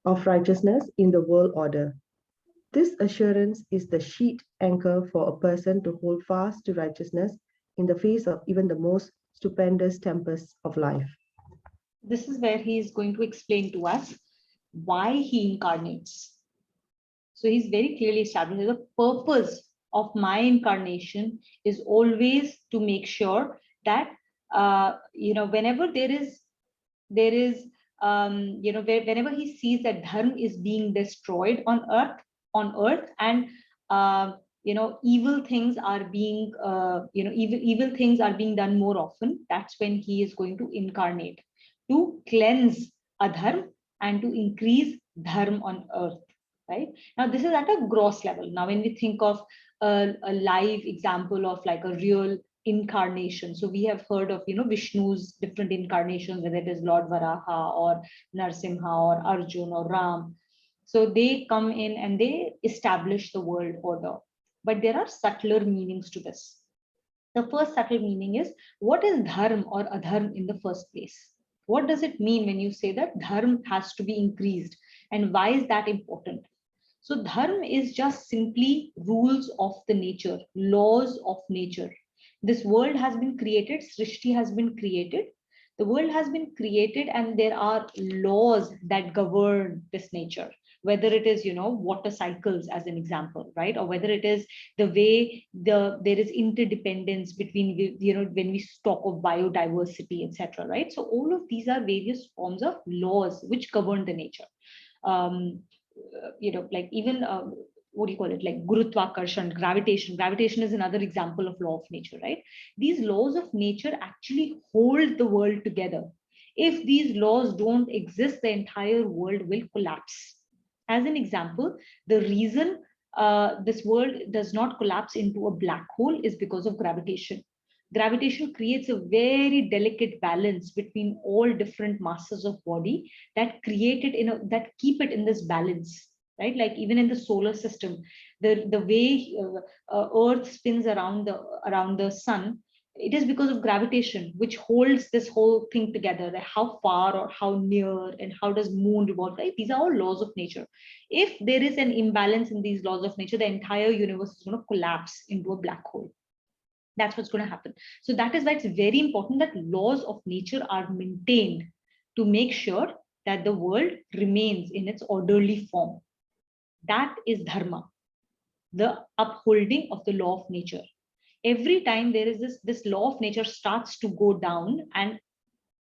of righteousness in the world order. This assurance is the sheet anchor for a person to hold fast to righteousness in the face of even the most stupendous tempests of life. This is where he is going to explain to us why he incarnates. So he's very clearly established the purpose of my incarnation is always to make sure that whenever whenever he sees that dharma is being destroyed on earth, and evil things are being evil things are being done more often, that's when he is going to incarnate to cleanse adharm and to increase dharma on earth. Right now, this is at a gross level. Now, when we think of a live example of like a real incarnation, so we have heard of Vishnu's different incarnations, whether it is Lord Varaha or Narsimha or Arjun or Ram. So they come in and they establish the world order. But there are subtler meanings to this. The first subtle meaning is, what is dharma or adharma in the first place? What does it mean when you say that dharma has to be increased? And why is that important? So dharma is just simply rules of the nature, laws of nature. This world has been created, Srishti has been created. The world has been created and there are laws that govern this nature. whether it is, water cycles as an example, right? Or whether it is the way there is interdependence between, when we talk of biodiversity, etc., right? So all of these are various forms of laws which govern the nature. Like even what do you call it, like gurutwakarshan, gravitation is another example of law of nature, right? These laws of nature actually hold the world together. If these laws don't exist, the entire world will collapse. As an example, the reason this world does not collapse into a black hole is because of gravitation. Gravitation creates a very delicate balance between all different masses of body that create it that keep it in this balance, right? Like even in the solar system, the way Earth spins around the sun, it is because of gravitation, which holds this whole thing together. Like how far or how near, and how does moon revolve, right? These are all laws of nature. If there is an imbalance in these laws of nature, the entire universe is going to collapse into a black hole. That's what's going to happen. So that is why it's very important that laws of nature are maintained to make sure that the world remains in its orderly form. That is dharma, the upholding of the law of nature. Every time there is this law of nature starts to go down, and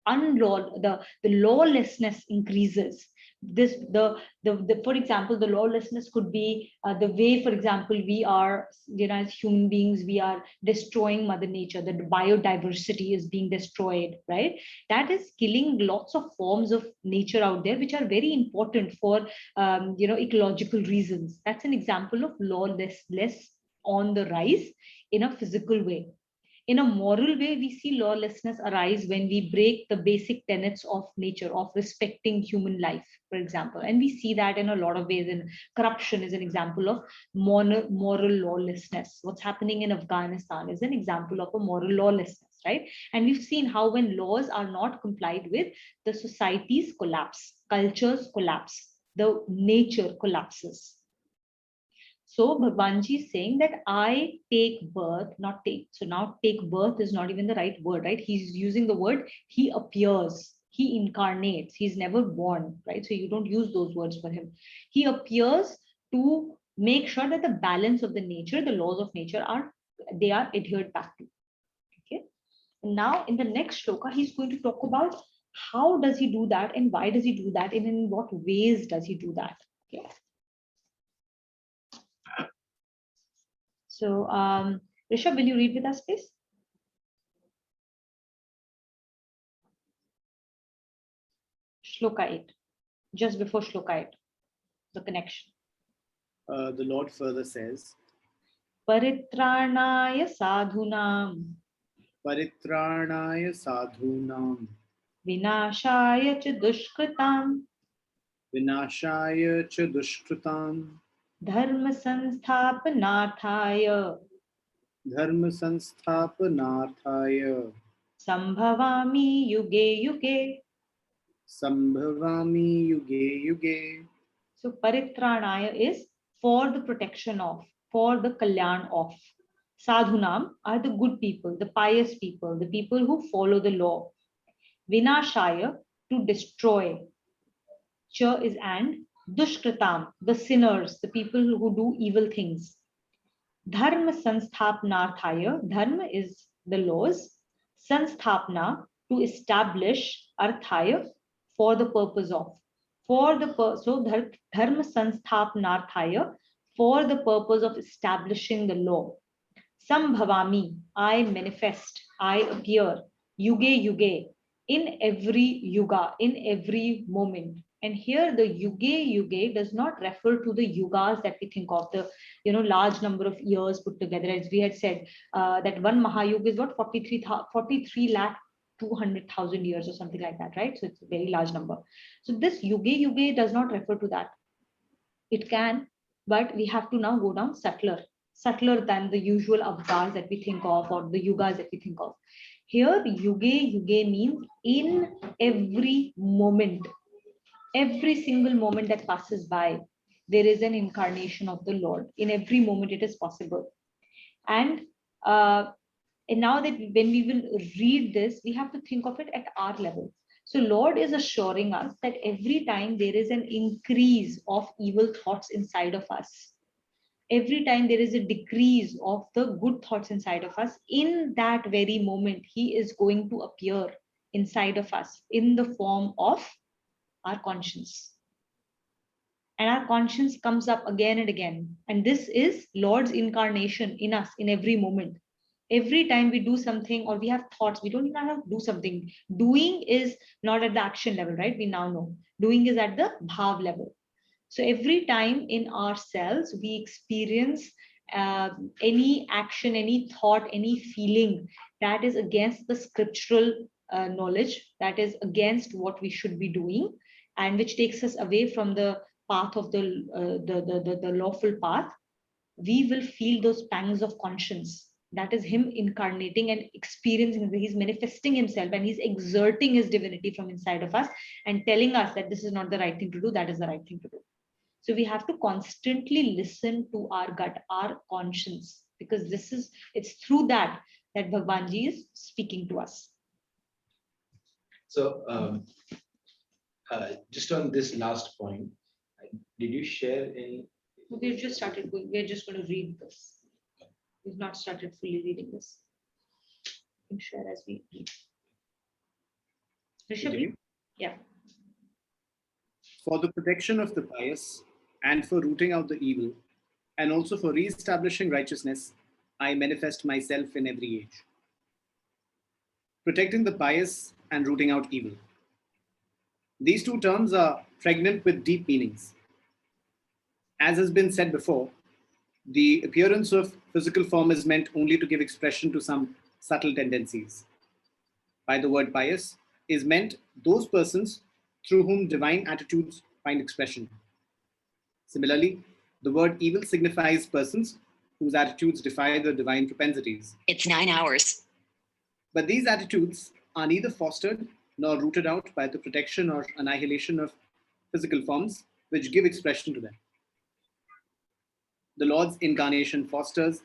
the lawlessness increases. For example, the lawlessness could be the way, for example, we are, as human beings, we are destroying mother nature. The biodiversity is being destroyed, right? That is killing lots of forms of nature out there, which are very important for ecological reasons. That's an example of lawlessness on the rise in a physical way. In a moral way, we see lawlessness arise when we break the basic tenets of nature, of respecting human life, for example. And we see that in a lot of ways. And corruption is an example of moral lawlessness. What's happening in Afghanistan is an example of a moral lawlessness, right? And we've seen how when laws are not complied with, the societies collapse, cultures collapse, the nature collapses. So Bhagwanji is saying that I take birth, not take. So now take birth is not even the right word, right? He's using the word he appears, he incarnates, he's never born, right? So you don't use those words for him. He appears to make sure that the balance of the nature, the laws of nature are adhered back to. Okay. And now in the next shloka, he's going to talk about how does he do that and why does he do that and in what ways does he do that. Okay. So, Rishabh, will you read with us, please? Shloka 8, just before Shloka 8, the connection. The Lord further says, Paritranaya sadhunam. Paritranaya sadhunam. Vinashaya cha dushkritam. Vinashaya cha dushkritam. Dharma sansthapanarthaya. Dharma sansthapanarthaya. Sambhavami yuge yuge. Sambhavami yuge yuge. So paritranaya is for the protection of, for the kalyan of. Sadhunam are the good people, the pious people, the people who follow the law. Vinashaya, to destroy. Cha is and. Dushkritam, the sinners, the people who do evil things. Dharma sansthapanarthaya, dharma is the laws. Sanstapna, to establish. Arthaya, for the purpose of. So dharma sansthapanarthaya, for the purpose of establishing the law. Sambhavami, I manifest, I appear. Yuge yuge, in every yuga, in every moment. And here the yuge yuge does not refer to the yugas that we think of, the large number of years put together. As we had said, that one Mahayuga is what, 43 lakh 200,000 years or something like that, right? So it's a very large number. So this yuge yuge does not refer to that. It can, but we have to now go down subtler than the usual avatars that we think of or the yugas that we think of. Here, yuge yuge means in every moment, every single moment that passes by, there is an incarnation of the Lord. In every moment, it is possible. And now that when we will read this, we have to think of it at our level. So Lord is assuring us that every time there is an increase of evil thoughts inside of us, every time there is a decrease of the good thoughts inside of us, in that very moment, He is going to appear inside of us in the form of our conscience. And our conscience comes up again and again. And this is Lord's incarnation in us in every moment. Every time we do something or we have thoughts, we don't even have to do something. Doing is not at the action level, right? We now know. Doing is at the bhav level. So every time in ourselves we experience any action, any thought, any feeling that is against the scriptural knowledge, that is against what we should be doing, and which takes us away from the path of the lawful path, we will feel those pangs of conscience. That is Him incarnating and experiencing. He's manifesting Himself and He's exerting His divinity from inside of us and telling us that this is not the right thing to do, that is the right thing to do. So we have to constantly listen to our gut, our conscience, because it's through that Bhagwanji is speaking to us. So just on this last point, did you share any? We've just started going, we're just going to read this. We've not started fully reading this. We can share as we read. Rishabh? Continue. Yeah. For the protection of the pious and for rooting out the evil, and also for re-establishing righteousness, I manifest myself in every age. Protecting the pious and rooting out evil. These two terms are pregnant with deep meanings. As has been said before, the appearance of physical form is meant only to give expression to some subtle tendencies. By the word pious is meant those persons through whom divine attitudes find expression. Similarly, the word evil signifies persons whose attitudes defy the divine propensities. It's 9 hours. But these attitudes are neither fostered nor rooted out by the protection or annihilation of physical forms which give expression to them. The Lord's incarnation fosters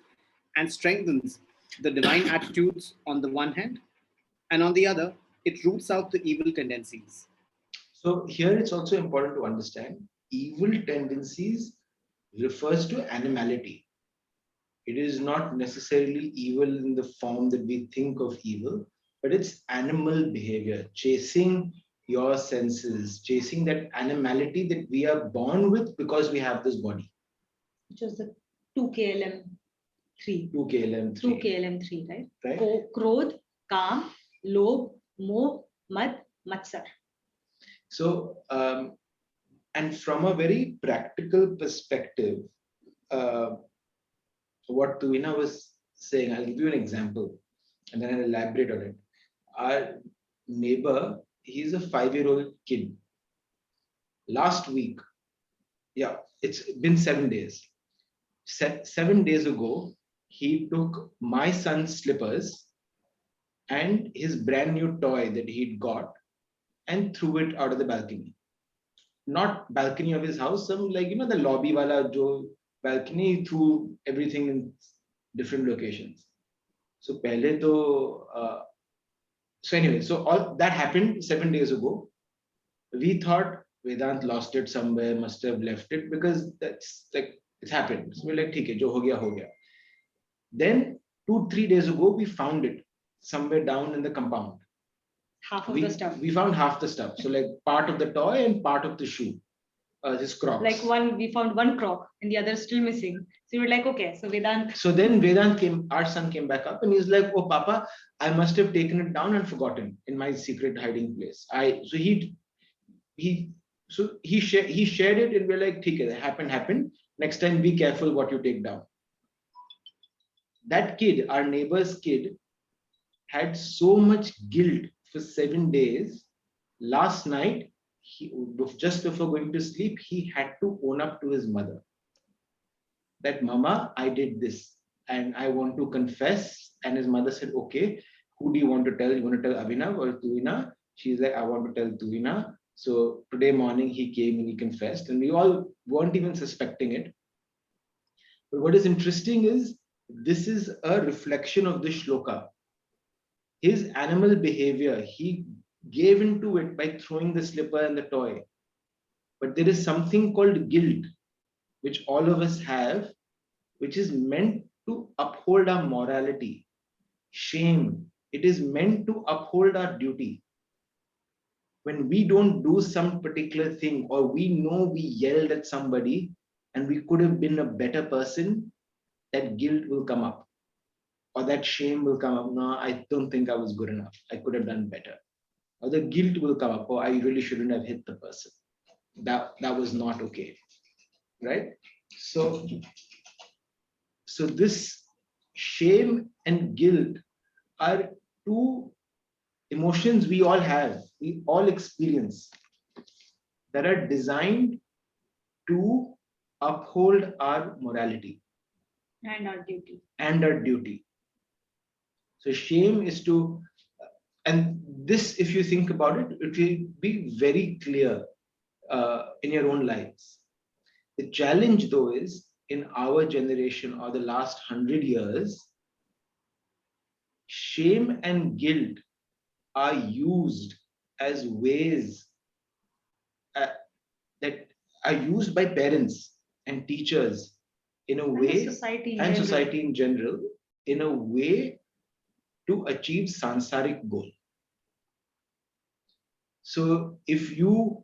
and strengthens the divine attitudes on the one hand, and on the other, it roots out the evil tendencies. So here it's also important to understand evil tendencies refers to animality. It is not necessarily evil in the form that we think of evil, but it's animal behavior, chasing your senses, chasing that animality that we are born with because we have this body. Which was the 2KLM3. 2KLM3. 2KLM3, right? Right. Krodh, Kam, Lobh, Moh, Mad, Matsar. So, and from a very practical perspective, what Tuina was saying, I'll give you an example and then I'll elaborate on it. Our neighbor, he's a 5-year-old kid. Last week, yeah, it's been 7 days. 7 days ago, he took my son's slippers and his brand new toy that he'd got and threw it out of the balcony. Not balcony of his house, some like, the lobby wala jo balcony, he threw everything in different locations. So pehle to, so anyway, so all that happened 7 days ago. We thought Vedant lost it somewhere, must have left it because that's like, it's happened. So we're like, theek hai, jo ho gaya, ho gaya. Then 2-3 days ago, we found it somewhere down in the compound. Half of the stuff. We found half the stuff. So like part of the toy and part of the shoe, his Crocs. Like we found one croc and the other is still missing. So we were like, okay, so Vedant. So then Vedant came, our son came back up and he's like, oh Papa, I must have taken it down and forgotten in my secret hiding place. So he shared it and we're like, okay, that happened. Next time be careful what you take down. That kid, our neighbor's kid, had so much guilt for 7 days. Last night, just before going to sleep, he had to own up to his mother that, Mama, I did this and I want to confess. And his mother said, okay, who do you want to tell? You want to tell Abhinav or Tuina? She's like, I want to tell Tuina. So today morning he came and he confessed and we all weren't even suspecting it. But what is interesting is this is a reflection of the shloka. His animal behavior, he gave into it by throwing the slipper and the toy. But there is something called guilt, which all of us have, which is meant to uphold our morality. Shame, it is meant to uphold our duty. When we don't do some particular thing, or we know we yelled at somebody and we could have been a better person, that guilt will come up, or that shame will come up. No, I don't think I was good enough. I could have done better. Or the guilt will come up. Oh, I really shouldn't have hit the person. That was not okay, right? So this shame and guilt are two emotions we all have, we all experience, that are designed to uphold our morality And our duty. and our duty. So shame is to, and this, if you think about it, it will be very clear in your own lives. The challenge, though, is in our generation or the last 100 years, shame and guilt are used as ways that are used by parents and teachers in a And the way, society in and general. society in general, in a way to achieve sansaric goal. So if you,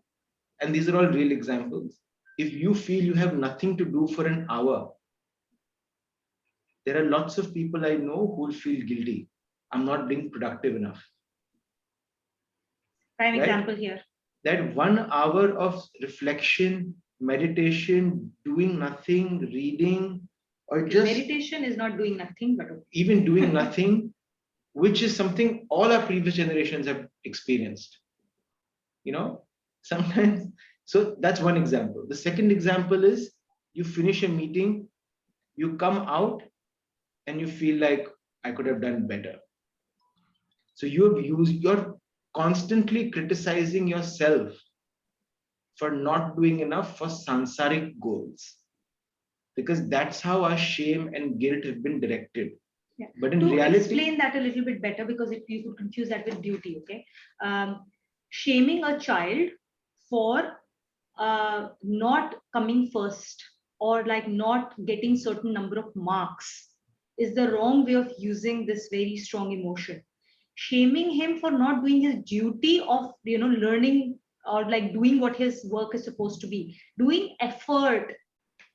and these are all real examples, if you feel you have nothing to do for an hour, there are lots of people I know who will feel guilty. I'm not being productive enough. Prime Right? example here. That 1 hour of reflection, meditation, doing nothing, reading, or just Meditation is not doing nothing, but okay. even doing nothing, which is something all our previous generations have experienced. You know, sometimes, so that's one example. The second example is you finish a meeting, you come out, and you feel like I could have done better. So you're constantly criticizing yourself for not doing enough for sansaric goals, because that's how our shame and guilt have been directed. Yeah. But in to reality, explain that a little bit better, because if you could confuse that with duty, okay? Shaming a child for not coming first, or like not getting certain number of marks, is the wrong way of using this very strong emotion. Shaming him for not doing his duty of learning, or like doing what his work is supposed to be, doing effort,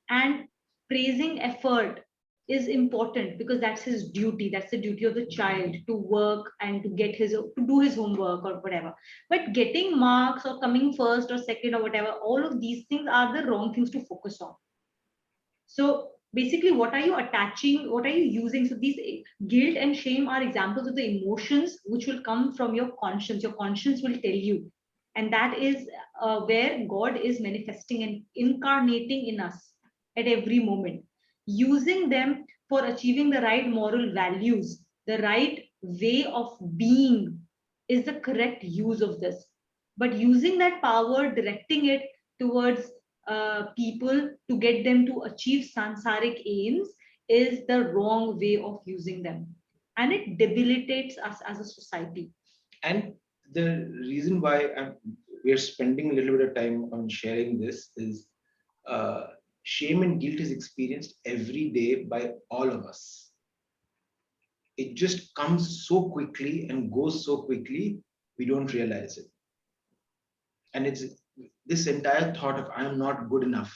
and praising effort is important, because that's his duty, that's the duty of the child, to work and to do his homework or whatever. But getting marks or coming first or second or whatever, all of these things are the wrong things to focus on. So basically, what are you attaching, what are you using? So these guilt and shame are examples of the emotions which will come from your conscience. Your conscience will tell you, and that is where God is manifesting and incarnating in us at every moment, using them for achieving the right moral values. The right way of being is the correct use of this. But using that power, directing it towards people to get them to achieve sansaric aims, is the wrong way of using them. And it debilitates us as a society. and the reason why we're spending a little bit of time on sharing this is shame and guilt is experienced every day by all of us. It just comes so quickly and goes so quickly, we don't realize it. And it's this entire thought of I'm not good enough,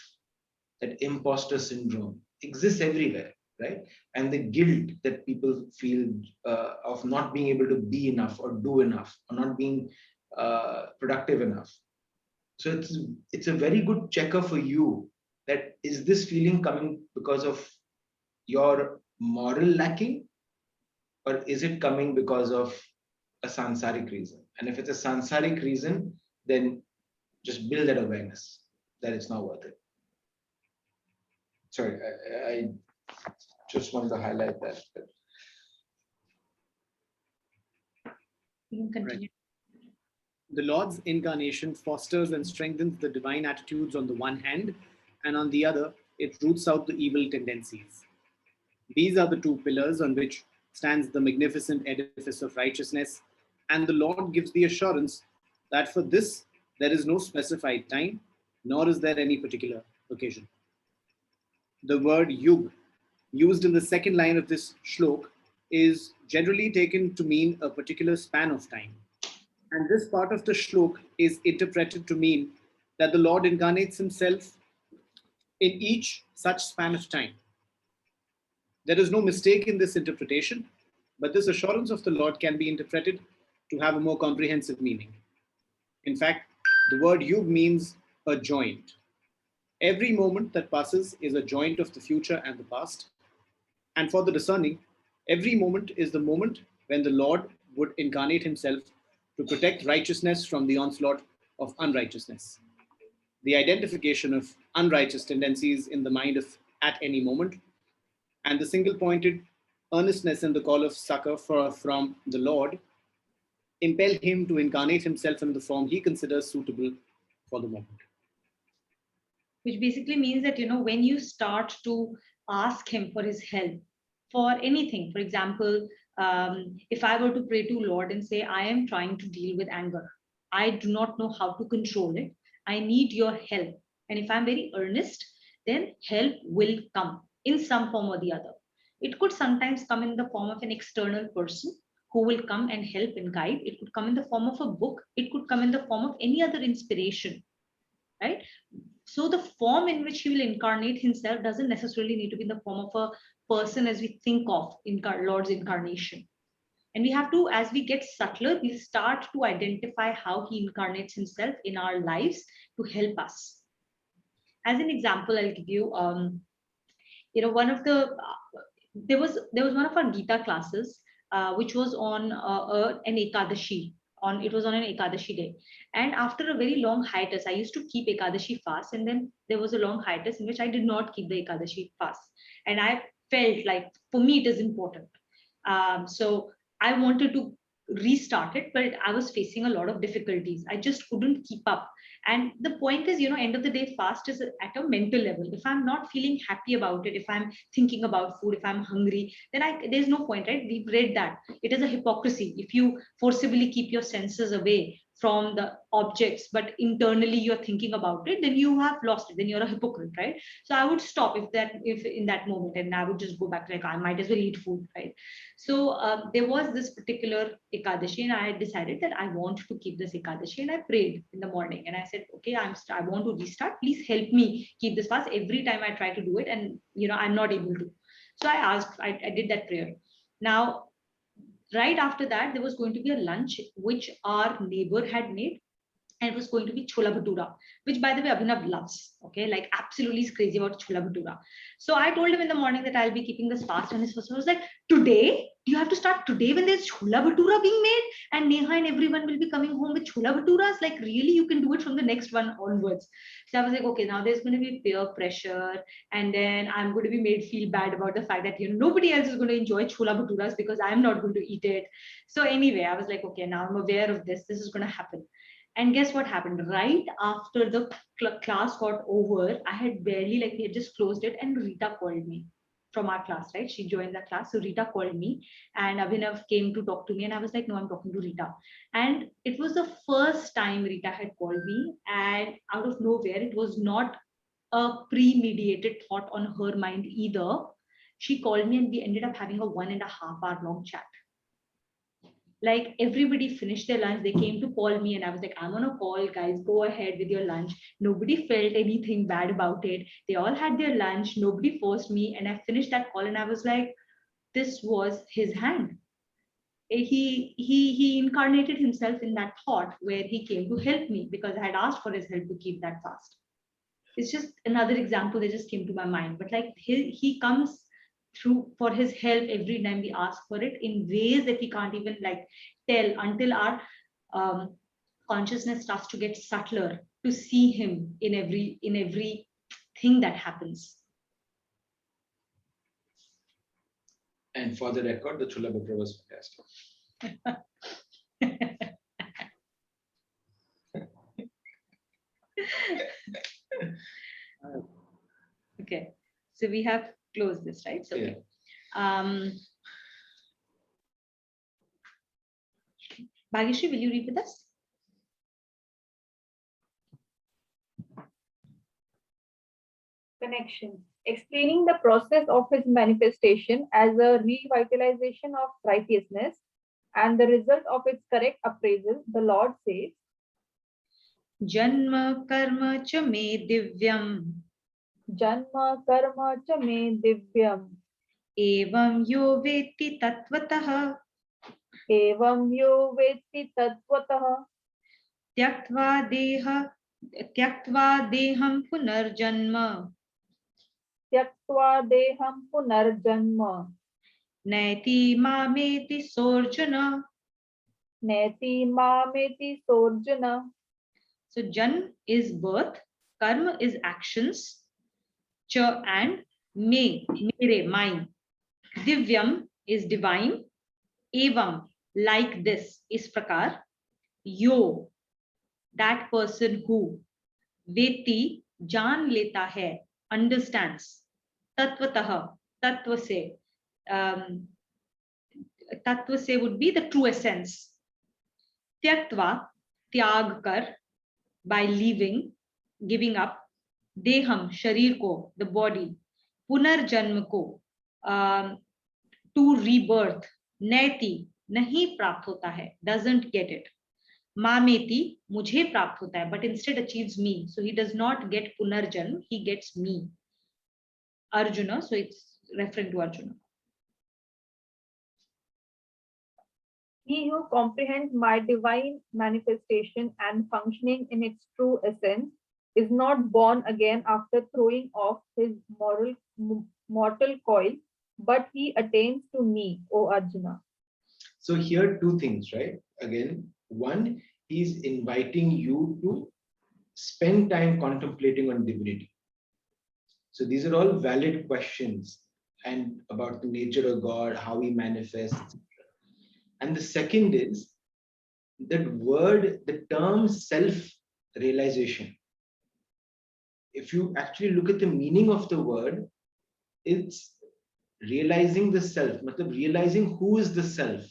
that imposter syndrome exists everywhere, right? And the guilt that people feel of not being able to be enough or do enough or not being productive enough. So it's a very good checker for you, that is this feeling coming because of your moral lacking, or is it coming because of a sansaric reason? And if it's a sansaric reason, then just build that awareness that it's not worth it. Sorry, I just wanted to highlight that. You can continue. The Lord's incarnation fosters and strengthens the divine attitudes on the one hand, and on the other, it roots out the evil tendencies. These are the two pillars on which stands the magnificent edifice of righteousness and the Lord gives the assurance that for this there is no specified time, nor is there any particular occasion. The word yug, used in the second line of this shlok, is generally taken to mean a particular span of time. And this part of the shlok is interpreted to mean that the Lord incarnates himself in each such span of time. There is no mistake in this interpretation, but this assurance of the Lord can be interpreted to have a more comprehensive meaning. In fact, the word yug means a joint. Every moment that passes is a joint of the future and the past. And for the discerning, every moment is the moment when the Lord would incarnate himself to protect righteousness from the onslaught of unrighteousness. The identification of unrighteous tendencies in the mind of at any moment, and the single-pointed earnestness in the call of succor from the Lord impel him to incarnate himself in the form he considers suitable for the moment. Which basically means that, when you start to ask him for his help for anything, for example, if I were to pray to Lord and say, I am trying to deal with anger, I do not know how to control it, I need your help. And if I'm very earnest, then help will come in some form or the other. It could sometimes come in the form of an external person who will come and help and guide. It could come in the form of a book. It could come in the form of any other inspiration, right? So the form in which he will incarnate himself doesn't necessarily need to be in the form of a person as we think of in Lord's incarnation. And we have to, as we get subtler, we start to identify how he incarnates himself in our lives to help us. As an example, I'll give you, one of the there was one of our Gita classes, which was on an Ekadashi. It was on an Ekadashi day, and after a very long hiatus, I used to keep Ekadashi fast, and then there was a long hiatus in which I did not keep the Ekadashi fast, and I felt like for me it is important. So I wanted to restart it, but I was facing a lot of difficulties. I just couldn't keep up. And the point is, end of the day, fast is at a mental level. If I'm not feeling happy about it, if I'm thinking about food, if I'm hungry, then there's no point, right? We've read that it is a hypocrisy if you forcibly keep your senses away from the objects, but internally you're thinking about it, then you have lost it. Then you're a hypocrite, right? So I would stop if in that moment, and I would just go back, like I might as well eat food, right? So there was this particular Ekadashi, and I had decided that I want to keep this Ekadashi, and I prayed in the morning, and I said, okay, I want to restart. Please help me keep this fast. Every time I try to do it, and I'm not able to. So I did that prayer. Now, right after that, there was going to be a lunch which our neighbor had made, and it was going to be chola bhatura, which by the way Abhinav loves. Okay, like absolutely is crazy about chola bhatura. So I told him in the morning that I'll be keeping this fast, and his first was like, today? Do you have to start today when there's chola bhatura being made, and Neha and everyone will be coming home with chola bhaturas? Like really, you can do it from the next one onwards. So I was like, okay, now there's going to be peer pressure, and then I'm going to be made feel bad about the fact that nobody else is going to enjoy chola bhaturas because I'm not going to eat it. So anyway, I was like, okay, now I'm aware of this. This is going to happen. And guess what happened? Right after the class got over, I had barely, like, we had just closed it, and Rita called me from our class, right? She joined the class. So Rita called me, and Abhinav came to talk to me, and I was like, no, I'm talking to Rita. And it was the first time Rita had called me, and out of nowhere, it was not a premeditated thought on her mind either. She called me, and we ended up having a 1.5 hour long chat. Like everybody finished their lunch, they came to call me, and I was like, I'm on a call, guys, go ahead with your lunch. Nobody felt anything bad about it. They all had their lunch, nobody forced me, and I finished that call, and I was like, this was his hand. He incarnated himself in that thought where he came to help me because I had asked for his help to keep that fast. It's just another example that just came to my mind, but like he comes through for his help every time we ask for it in ways that we can't even like tell until our consciousness starts to get subtler to see him in every thing that happens. And for the record, the Chula Bhatura was fantastic. Okay, so we have closed this, right? So okay. Bhagishri, will you read with us? Connection. Explaining the process of his manifestation as a revitalization of righteousness and the result of its correct appraisal, the Lord says, Janma karma cha me divyam Janma karma cha me divyam evam yo veti tatvatah evam yo veti tatvatah tyaktva deham punarjanma tyaktva deham punarjanma naiti mameti sorjana. neti mameti sorjana. So jan is birth, karma is actions, cha and me, mere, mine. Divyam is divine, evam, like this, is prakar. Yo, that person who, veti, jaan leta hai, understands. Tatvatah, tatva se, um, tatva se would be the true essence. Tyaktva, tyag kar, by leaving, giving up. Deham, sharir ko, the body. Punarjanma ko, to rebirth. Naiti, nahi प्राप्त होता है, doesn't get it. Mameti, मुझे प्राप्त होता है, but instead achieves me. So he does not get punarjanm, he gets me. Arjuna, so it's referring to Arjuna. He who comprehends my divine manifestation and functioning in its true essence is not born again after throwing off his mortal coil, but he attains to me, O Arjuna. So here two things, right? Again, one, he's inviting you to spend time contemplating on divinity. So these are all valid questions and about the nature of God, how he manifests. And the second is that word, the term self-realization. If you actually look at the meaning of the word, it's realizing the self, realizing who is the self,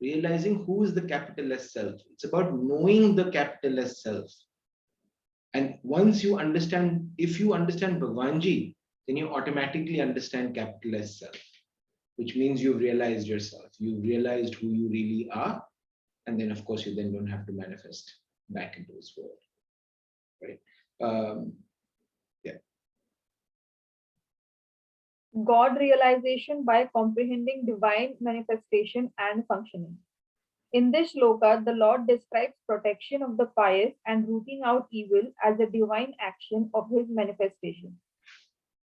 realizing who is the capital S self. It's about knowing the capital S self. And once you understand, if you understand Bhagwanji, then you automatically understand capital S self, which means you've realized yourself, you've realized who you really are. And then of course you then don't have to manifest back into this world, right? God realization by comprehending divine manifestation and functioning. In this shloka, the Lord describes protection of the pious and rooting out evil as a divine action of his manifestation.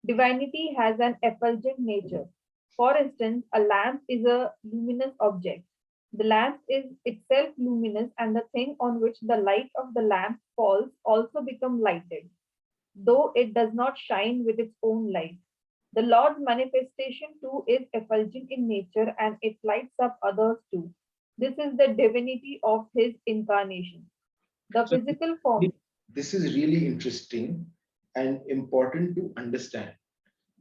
Divinity has an effulgent nature. For instance, a lamp is a luminous object. The lamp is itself luminous, and the thing on which the light of the lamp falls also becomes lighted, though it does not shine with its own light. The Lord's manifestation too is effulgent in nature, and it lights up others too. This is the divinity of his incarnation. The So physical form. This is really interesting and important to understand.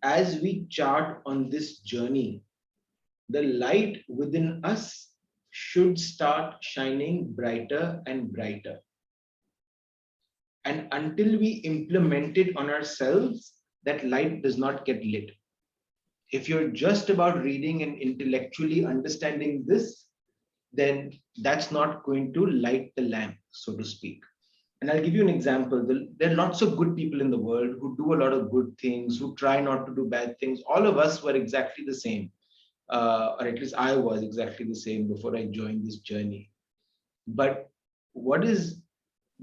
As we chart on this journey, the light within us should start shining brighter and brighter. And until we implement it on ourselves, that light does not get lit. If you're just about reading and intellectually understanding this, then that's not going to light the lamp, so to speak. And I'll give you an example. There are lots of good people in the world who do a lot of good things, who try not to do bad things. All of us were exactly the same, or at least I was exactly the same before I joined this journey. But what is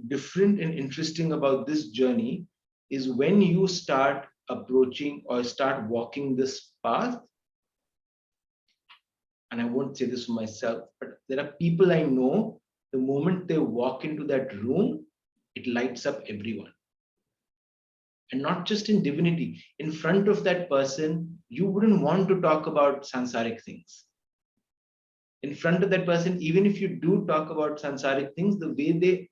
different and interesting about this journey is when you start approaching or start walking this path, and I won't say this for myself, but there are people I know, the moment they walk into that room, it lights up everyone. And not just in divinity, in front of that person, you wouldn't want to talk about sansaric things. In front of that person, even if you do talk about sansaric things, the way they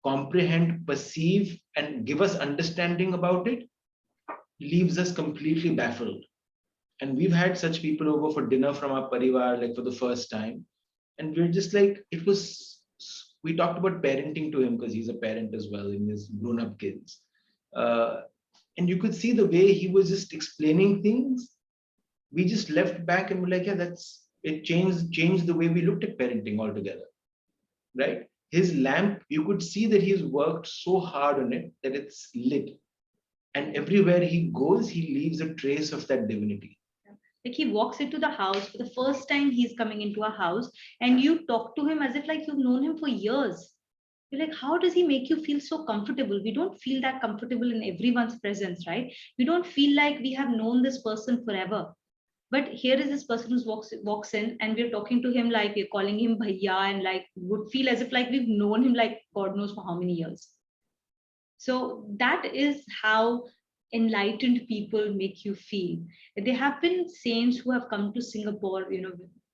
comprehend, perceive, and give us understanding about it leaves us completely baffled. And we've had such people over for dinner from our parivar, like for the first time. And we're just like, it was, we talked about parenting to him because he's a parent as well in his grown-up kids. And you could see the way he was just explaining things. We just left back and were like, yeah, that's it, changed the way we looked at parenting altogether. Right? His lamp, you could see that he's worked so hard on it that it's lit. And everywhere he goes, he leaves a trace of that divinity. Like he walks into the house for the first time, he's coming into a house, and you talk to him as if like you've known him for years. You're like, how does he make you feel so comfortable? We don't feel that comfortable in everyone's presence, right? We don't feel like we have known this person forever. But here is this person who walks in, and we're talking to him like we're calling him bhaiya, and like would feel as if like we've known him like God knows for how many years. So that is how enlightened people make you feel. There have been saints who have come to Singapore,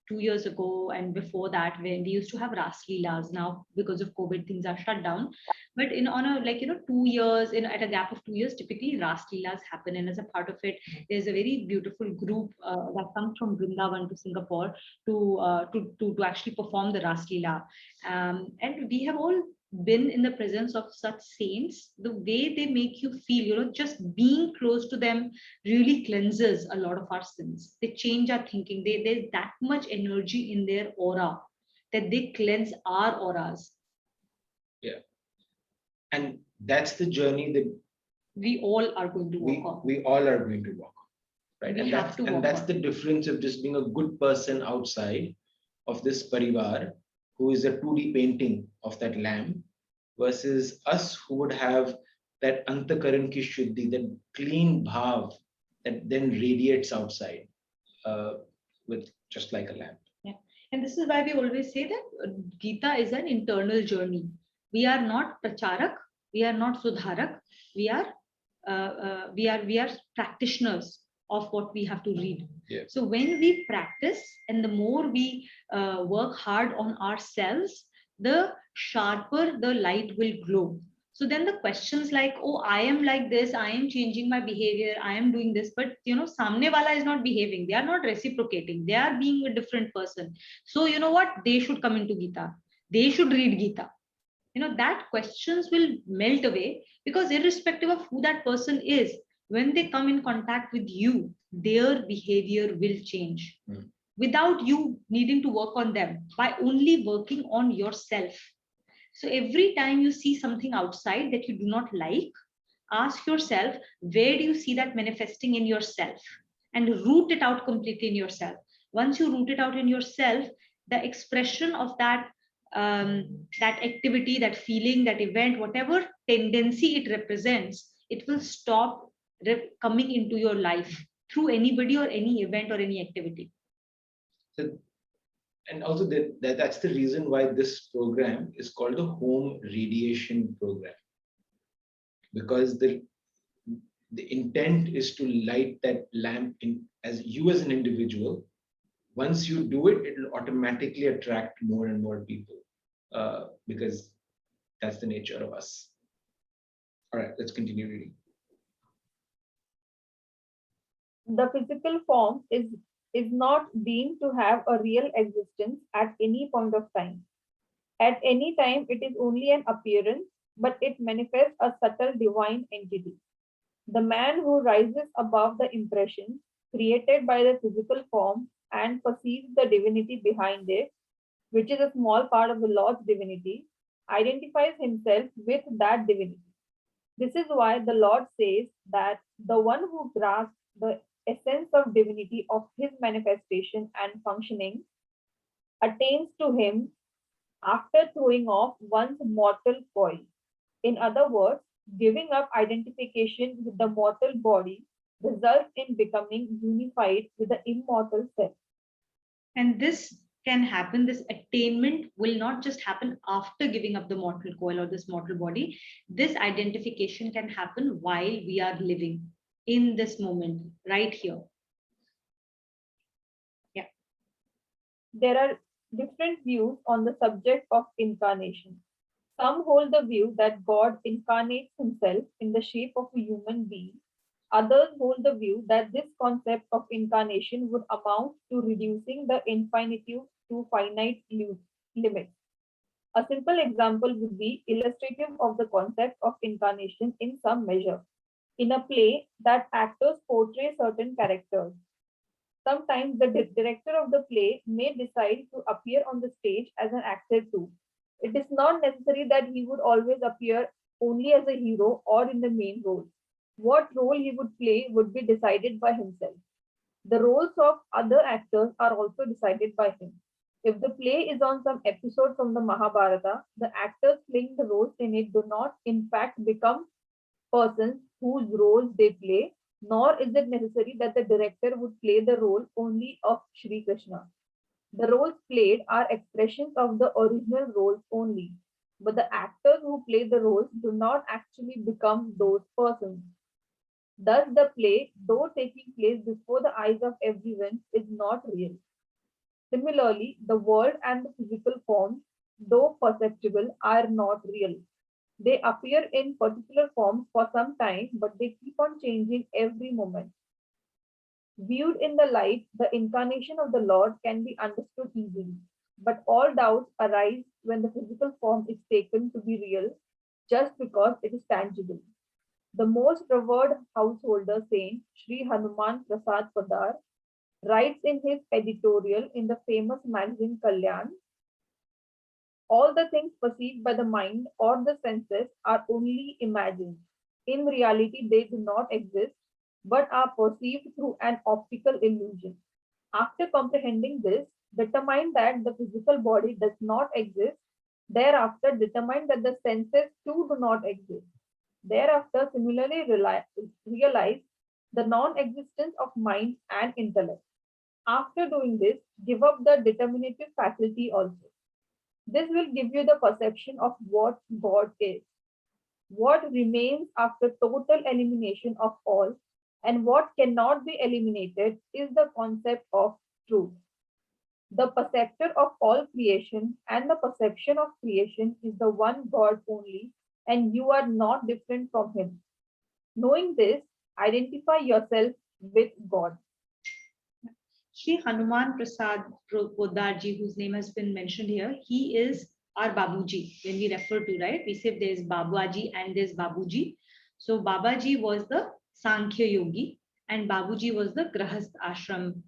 2 years ago, and before that, when we used to have Ras Leelas. Now, because of COVID, things are shut down. But on a 2 years, at a gap of 2 years, typically Ras Leelas happen, and as a part of it, there's a very beautiful group that comes from Vrindavan to Singapore to actually perform the Ras Leela. And we have all been in the presence of such saints. The way they make you feel, just being close to them really cleanses a lot of our sins. They change our thinking. There's that much energy in their aura that they cleanse our auras. Yeah. And that's the journey that we all are going to walk on. We all are going to walk on. Right. And that's the difference of just being a good person outside of this parivar, who is a 2D painting of that lamb, versus us who would have that antakaran ki shuddhi, that clean bhav that then radiates outside with just like a lamp. Yeah. And this is why we always say that Gita is an internal journey. We are not pracharak, we are not sudharak, we are practitioners of what we have to read. Yeah. So when we practice, and the more we work hard on ourselves, the sharper the light will glow. So then the questions like, oh, I am like this, I am changing my behavior, I am doing this, but samne wala is not behaving, they are not reciprocating, they are being a different person. So you know what, they should come into Gita, they should read Gita. That questions will melt away, because irrespective of who that person is, when they come in contact with you, their behavior will change without you needing to work on them, by only working on yourself. So every time you see something outside that you do not like, ask yourself, where do you see that manifesting in yourself? And root it out completely in yourself. Once you root it out in yourself, the expression of that activity, that feeling, that event, whatever tendency it represents, it will stop coming into your life through anybody or any event or any activity. So, and also that's the reason why this program is called the home radiation program, because the intent is to light that lamp in as you as an individual. Once you do it, it will automatically attract more and more people, because that's the nature of us. All right, let's continue reading. The physical form is not deemed to have a real existence at any point of time. At any time, it is only an appearance, but it manifests a subtle divine entity. The man who rises above the impression created by the physical form and perceives the divinity behind it, which is a small part of the Lord's divinity, identifies himself with that divinity. This is why the Lord says that the one who grasps the essence of divinity of his manifestation and functioning attains to him after throwing off one's mortal coil. In other words, giving up identification with the mortal body results in becoming unified with the immortal self. And this can happen, this attainment will not just happen after giving up the mortal coil or this mortal body. This identification can happen while we are living in this moment, right here. Yeah. There are different views on the subject of incarnation. Some hold the view that God incarnates himself in the shape of a human being. Others hold the view that this concept of incarnation would amount to reducing the infinitude to finite limits. A simple example would be illustrative of the concept of incarnation in some measure. In a play, that actors portray certain characters. Sometimes the director of the play may decide to appear on the stage as an actor too. It is not necessary that he would always appear only as a hero or in the main role. What role he would play would be decided by himself. The roles of other actors are also decided by him. If the play is on some episode from the Mahabharata, the actors playing the roles in it do not, in fact, become persons whose roles they play, nor is it necessary that the director would play the role only of Sri Krishna. The roles played are expressions of the original roles only, but the actors who play the roles do not actually become those persons. Thus, the play, though taking place before the eyes of everyone, is not real. Similarly, the world and the physical forms, though perceptible, are not real. They appear in particular forms for some time, but they keep on changing every moment. Viewed in the light, the incarnation of the Lord can be understood easily, but all doubts arise when the physical form is taken to be real just because it is tangible. The most revered householder saint, Sri Hanuman Prasad Padar, writes in his editorial in the famous magazine Kalyan, all the things perceived by the mind or the senses are only imagined. In reality, they do not exist, but are perceived through an optical illusion. After comprehending this, determine that the physical body does not exist. Thereafter, determine that the senses too do not exist. Thereafter, similarly realize the non-existence of mind and intellect. After doing this, give up the determinative faculty also. This will give you the perception of what God is. What remains after total elimination of all and what cannot be eliminated is the concept of truth. The perceptor of all creation and the perception of creation is the one God only, and you are not different from Him. Knowing this, identify yourself with God. Shri Hanuman Prasad Podarji, whose name has been mentioned here, he is our Babuji. When we refer to, right, we say there's Babaji and there's Babuji. So Babaji was the Sankhya Yogi and Babuji was the Grahast Ashram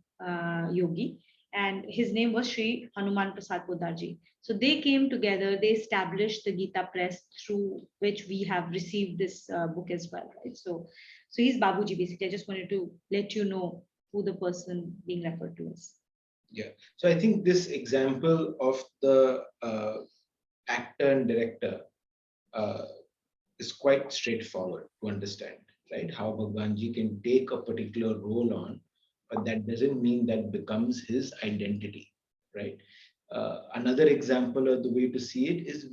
Yogi. And his name was Shri Hanuman Prasad Podarji. So they came together, they established the Gita Press through which we have received this book as well, right? So he's Babuji basically. I just wanted to let you know who the person being referred to is. Yeah. So I think this example of the actor and director is quite straightforward to understand, right? How Bhagwanji can take a particular role on, but that doesn't mean that becomes his identity, right? Another example of the way to see it is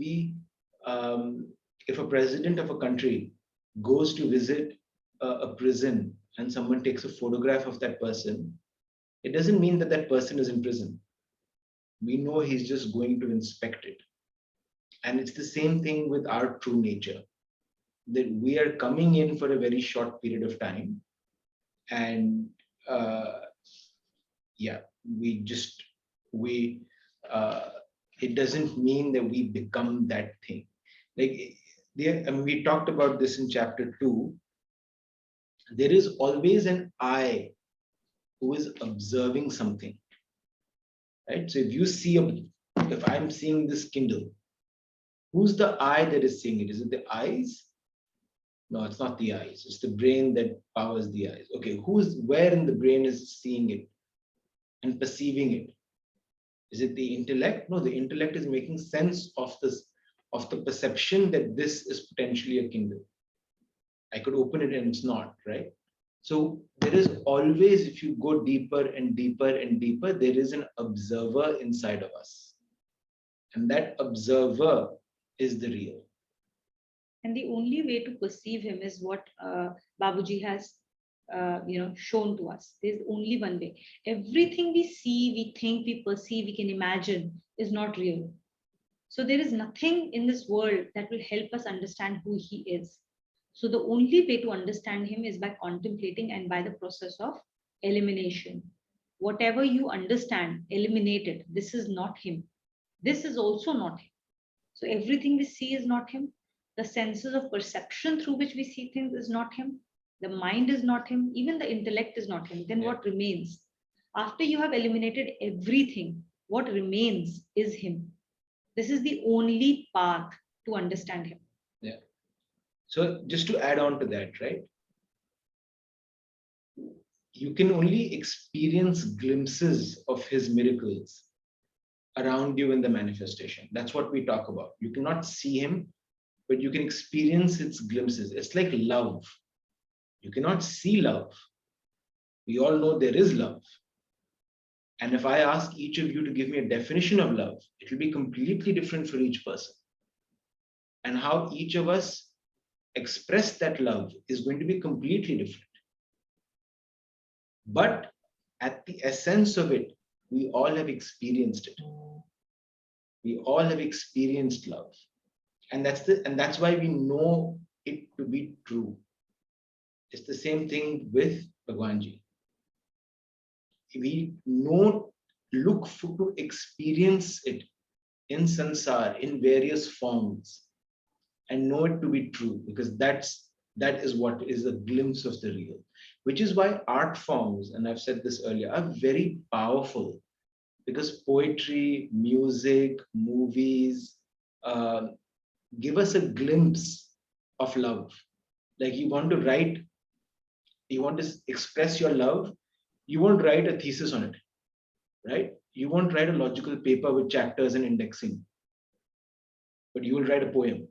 if a president of a country goes to visit a prison and someone takes a photograph of that person, it doesn't mean that that person is in prison. We know he's just going to inspect it. And it's the same thing with our true nature, that we are coming in for a very short period of time. And yeah, it doesn't mean that we become that thing. Like, we talked about this in chapter 2. There is always an I who is observing something, right? So if I'm seeing this Kindle, who's the I that is seeing it? Is it the eyes? No, it's not the eyes. It's the brain that powers the eyes. Okay, where in the brain is seeing it and perceiving it? Is it the intellect? No, the intellect is making sense of the perception that this is potentially a Kindle. I could open it and it's not, right? So there is always, if you go deeper and deeper and deeper, there is an observer inside of us. And that observer is the real. And the only way to perceive him is what Babuji has shown to us. There's only one way. Everything we see, we think, we perceive, we can imagine is not real. So there is nothing in this world that will help us understand who he is. So the only way to understand him is by contemplating and by the process of elimination. whatever you understand, eliminate it. This is not him. This is also not him. So everything we see is not him. The senses of perception through which we see things is not him. The mind is not him. Even the intellect is not him. Then what remains? After you have eliminated everything, what remains is him. This is the only path to understand him. Yeah. So just to add on to that, right? You can only experience glimpses of his miracles around you in the manifestation. That's what we talk about. You cannot see him, but you can experience its glimpses. It's like love. You cannot see love. We all know there is love. And if I ask each of you to give me a definition of love, it will be completely different for each person. And how each of us express that love is going to be completely different. But at the essence of it, we all have experienced it. We all have experienced love. And that's why we know it to be true. It's the same thing with Bhagwanji. We look to experience it in sansar, in various forms, and know it to be true, because that is what is a glimpse of the real. Which is why art forms, and I've said this earlier, are very powerful, because poetry, music, movies give us a glimpse of love. Like you want to express your love, you won't write a thesis on it, right? You won't write a logical paper with chapters and indexing, but you will write a poem.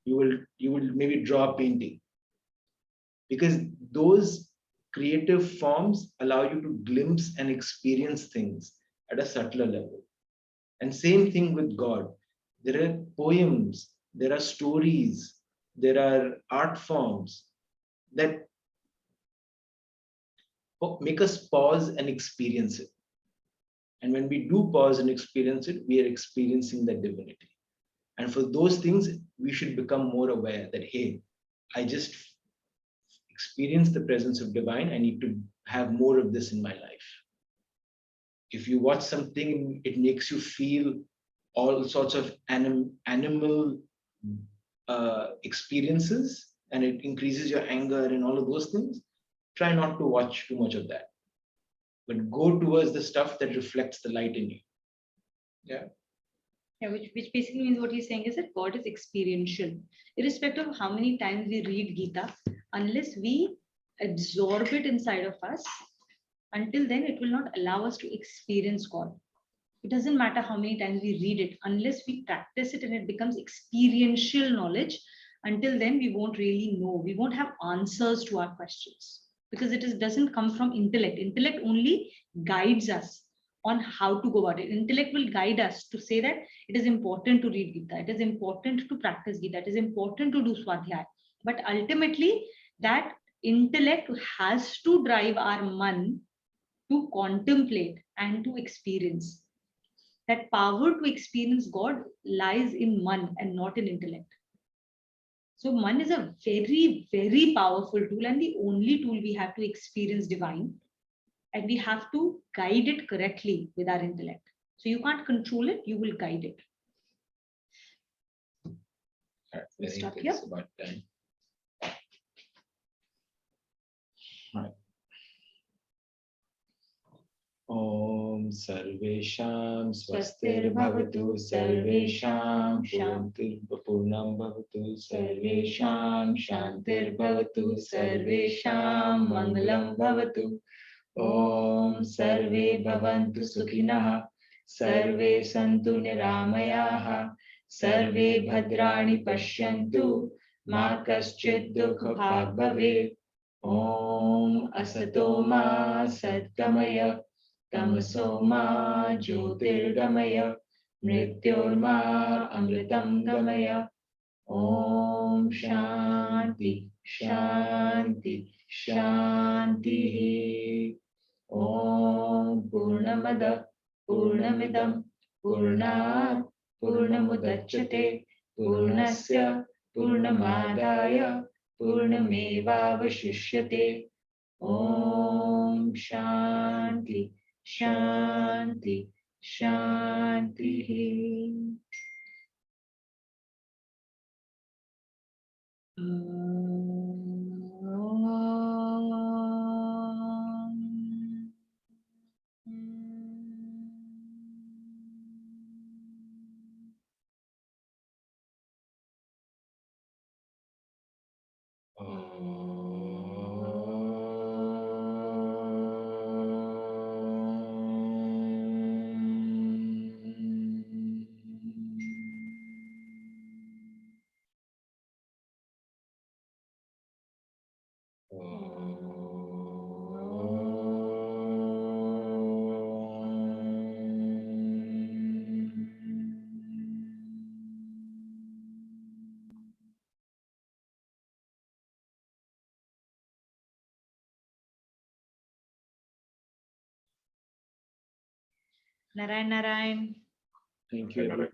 You will maybe draw a painting, because those creative forms allow you to glimpse and experience things at a subtler level. And same thing with God. There are poems, there are stories, there are art forms that make us pause and experience it. And when we do pause and experience it, we are experiencing that divinity. And for those things, we should become more aware that, hey, I just experienced the presence of divine. I need to have more of this in my life. If you watch something, it makes you feel all sorts of animal experiences, and it increases your anger and all of those things. Try not to watch too much of that, but go towards the stuff that reflects the light in you. Yeah. Yeah, which basically means what he's saying is that God is experiential. Irrespective of how many times we read Gita, unless we absorb it inside of us, until then it will not allow us to experience God. It doesn't matter how many times we read it, unless we practice it and it becomes experiential knowledge, until then we won't really know. We won't have answers to our questions, because it doesn't come from intellect. Intellect only guides us on how to go about it. Intellect will guide us to say that it is important to read Gita, it is important to practice Gita, it is important to do Swadhyaya. But ultimately, that intellect has to drive our man to contemplate and to experience. That power to experience God lies in man and not in intellect. So man is a very, very powerful tool, and the only tool we have to experience divine. And we have to guide it correctly with our intellect. So you can't control it, you will guide it. We'll stop here. It's about time. Right. Om Sarvesham Swastir Bhavatu Sarvesham Shantir Purnam Bhavatu Sarvesham Shantir Bhavatu Sarvesham Mangalam Bhavatu. Om Sarve Bhavantu Sukhinah Sarve Santu Niramayaha Sarve Bhadrani Pashyantu Ma Kaschid Dukha Bhag Bhavet. Om Asatoma Satgamaya Tamasoma Jyotirgamaya Mrityorma Amritam Gamaya. Om Shanti Shanti Shanti. Om Purnamada Purnamidam Purnat Purnamudachyate Purnasya Purnamadaya Purnamevavashishyate. Om Om Shanti, Shanti, Shanti. Narayan, Narayan. Thank you.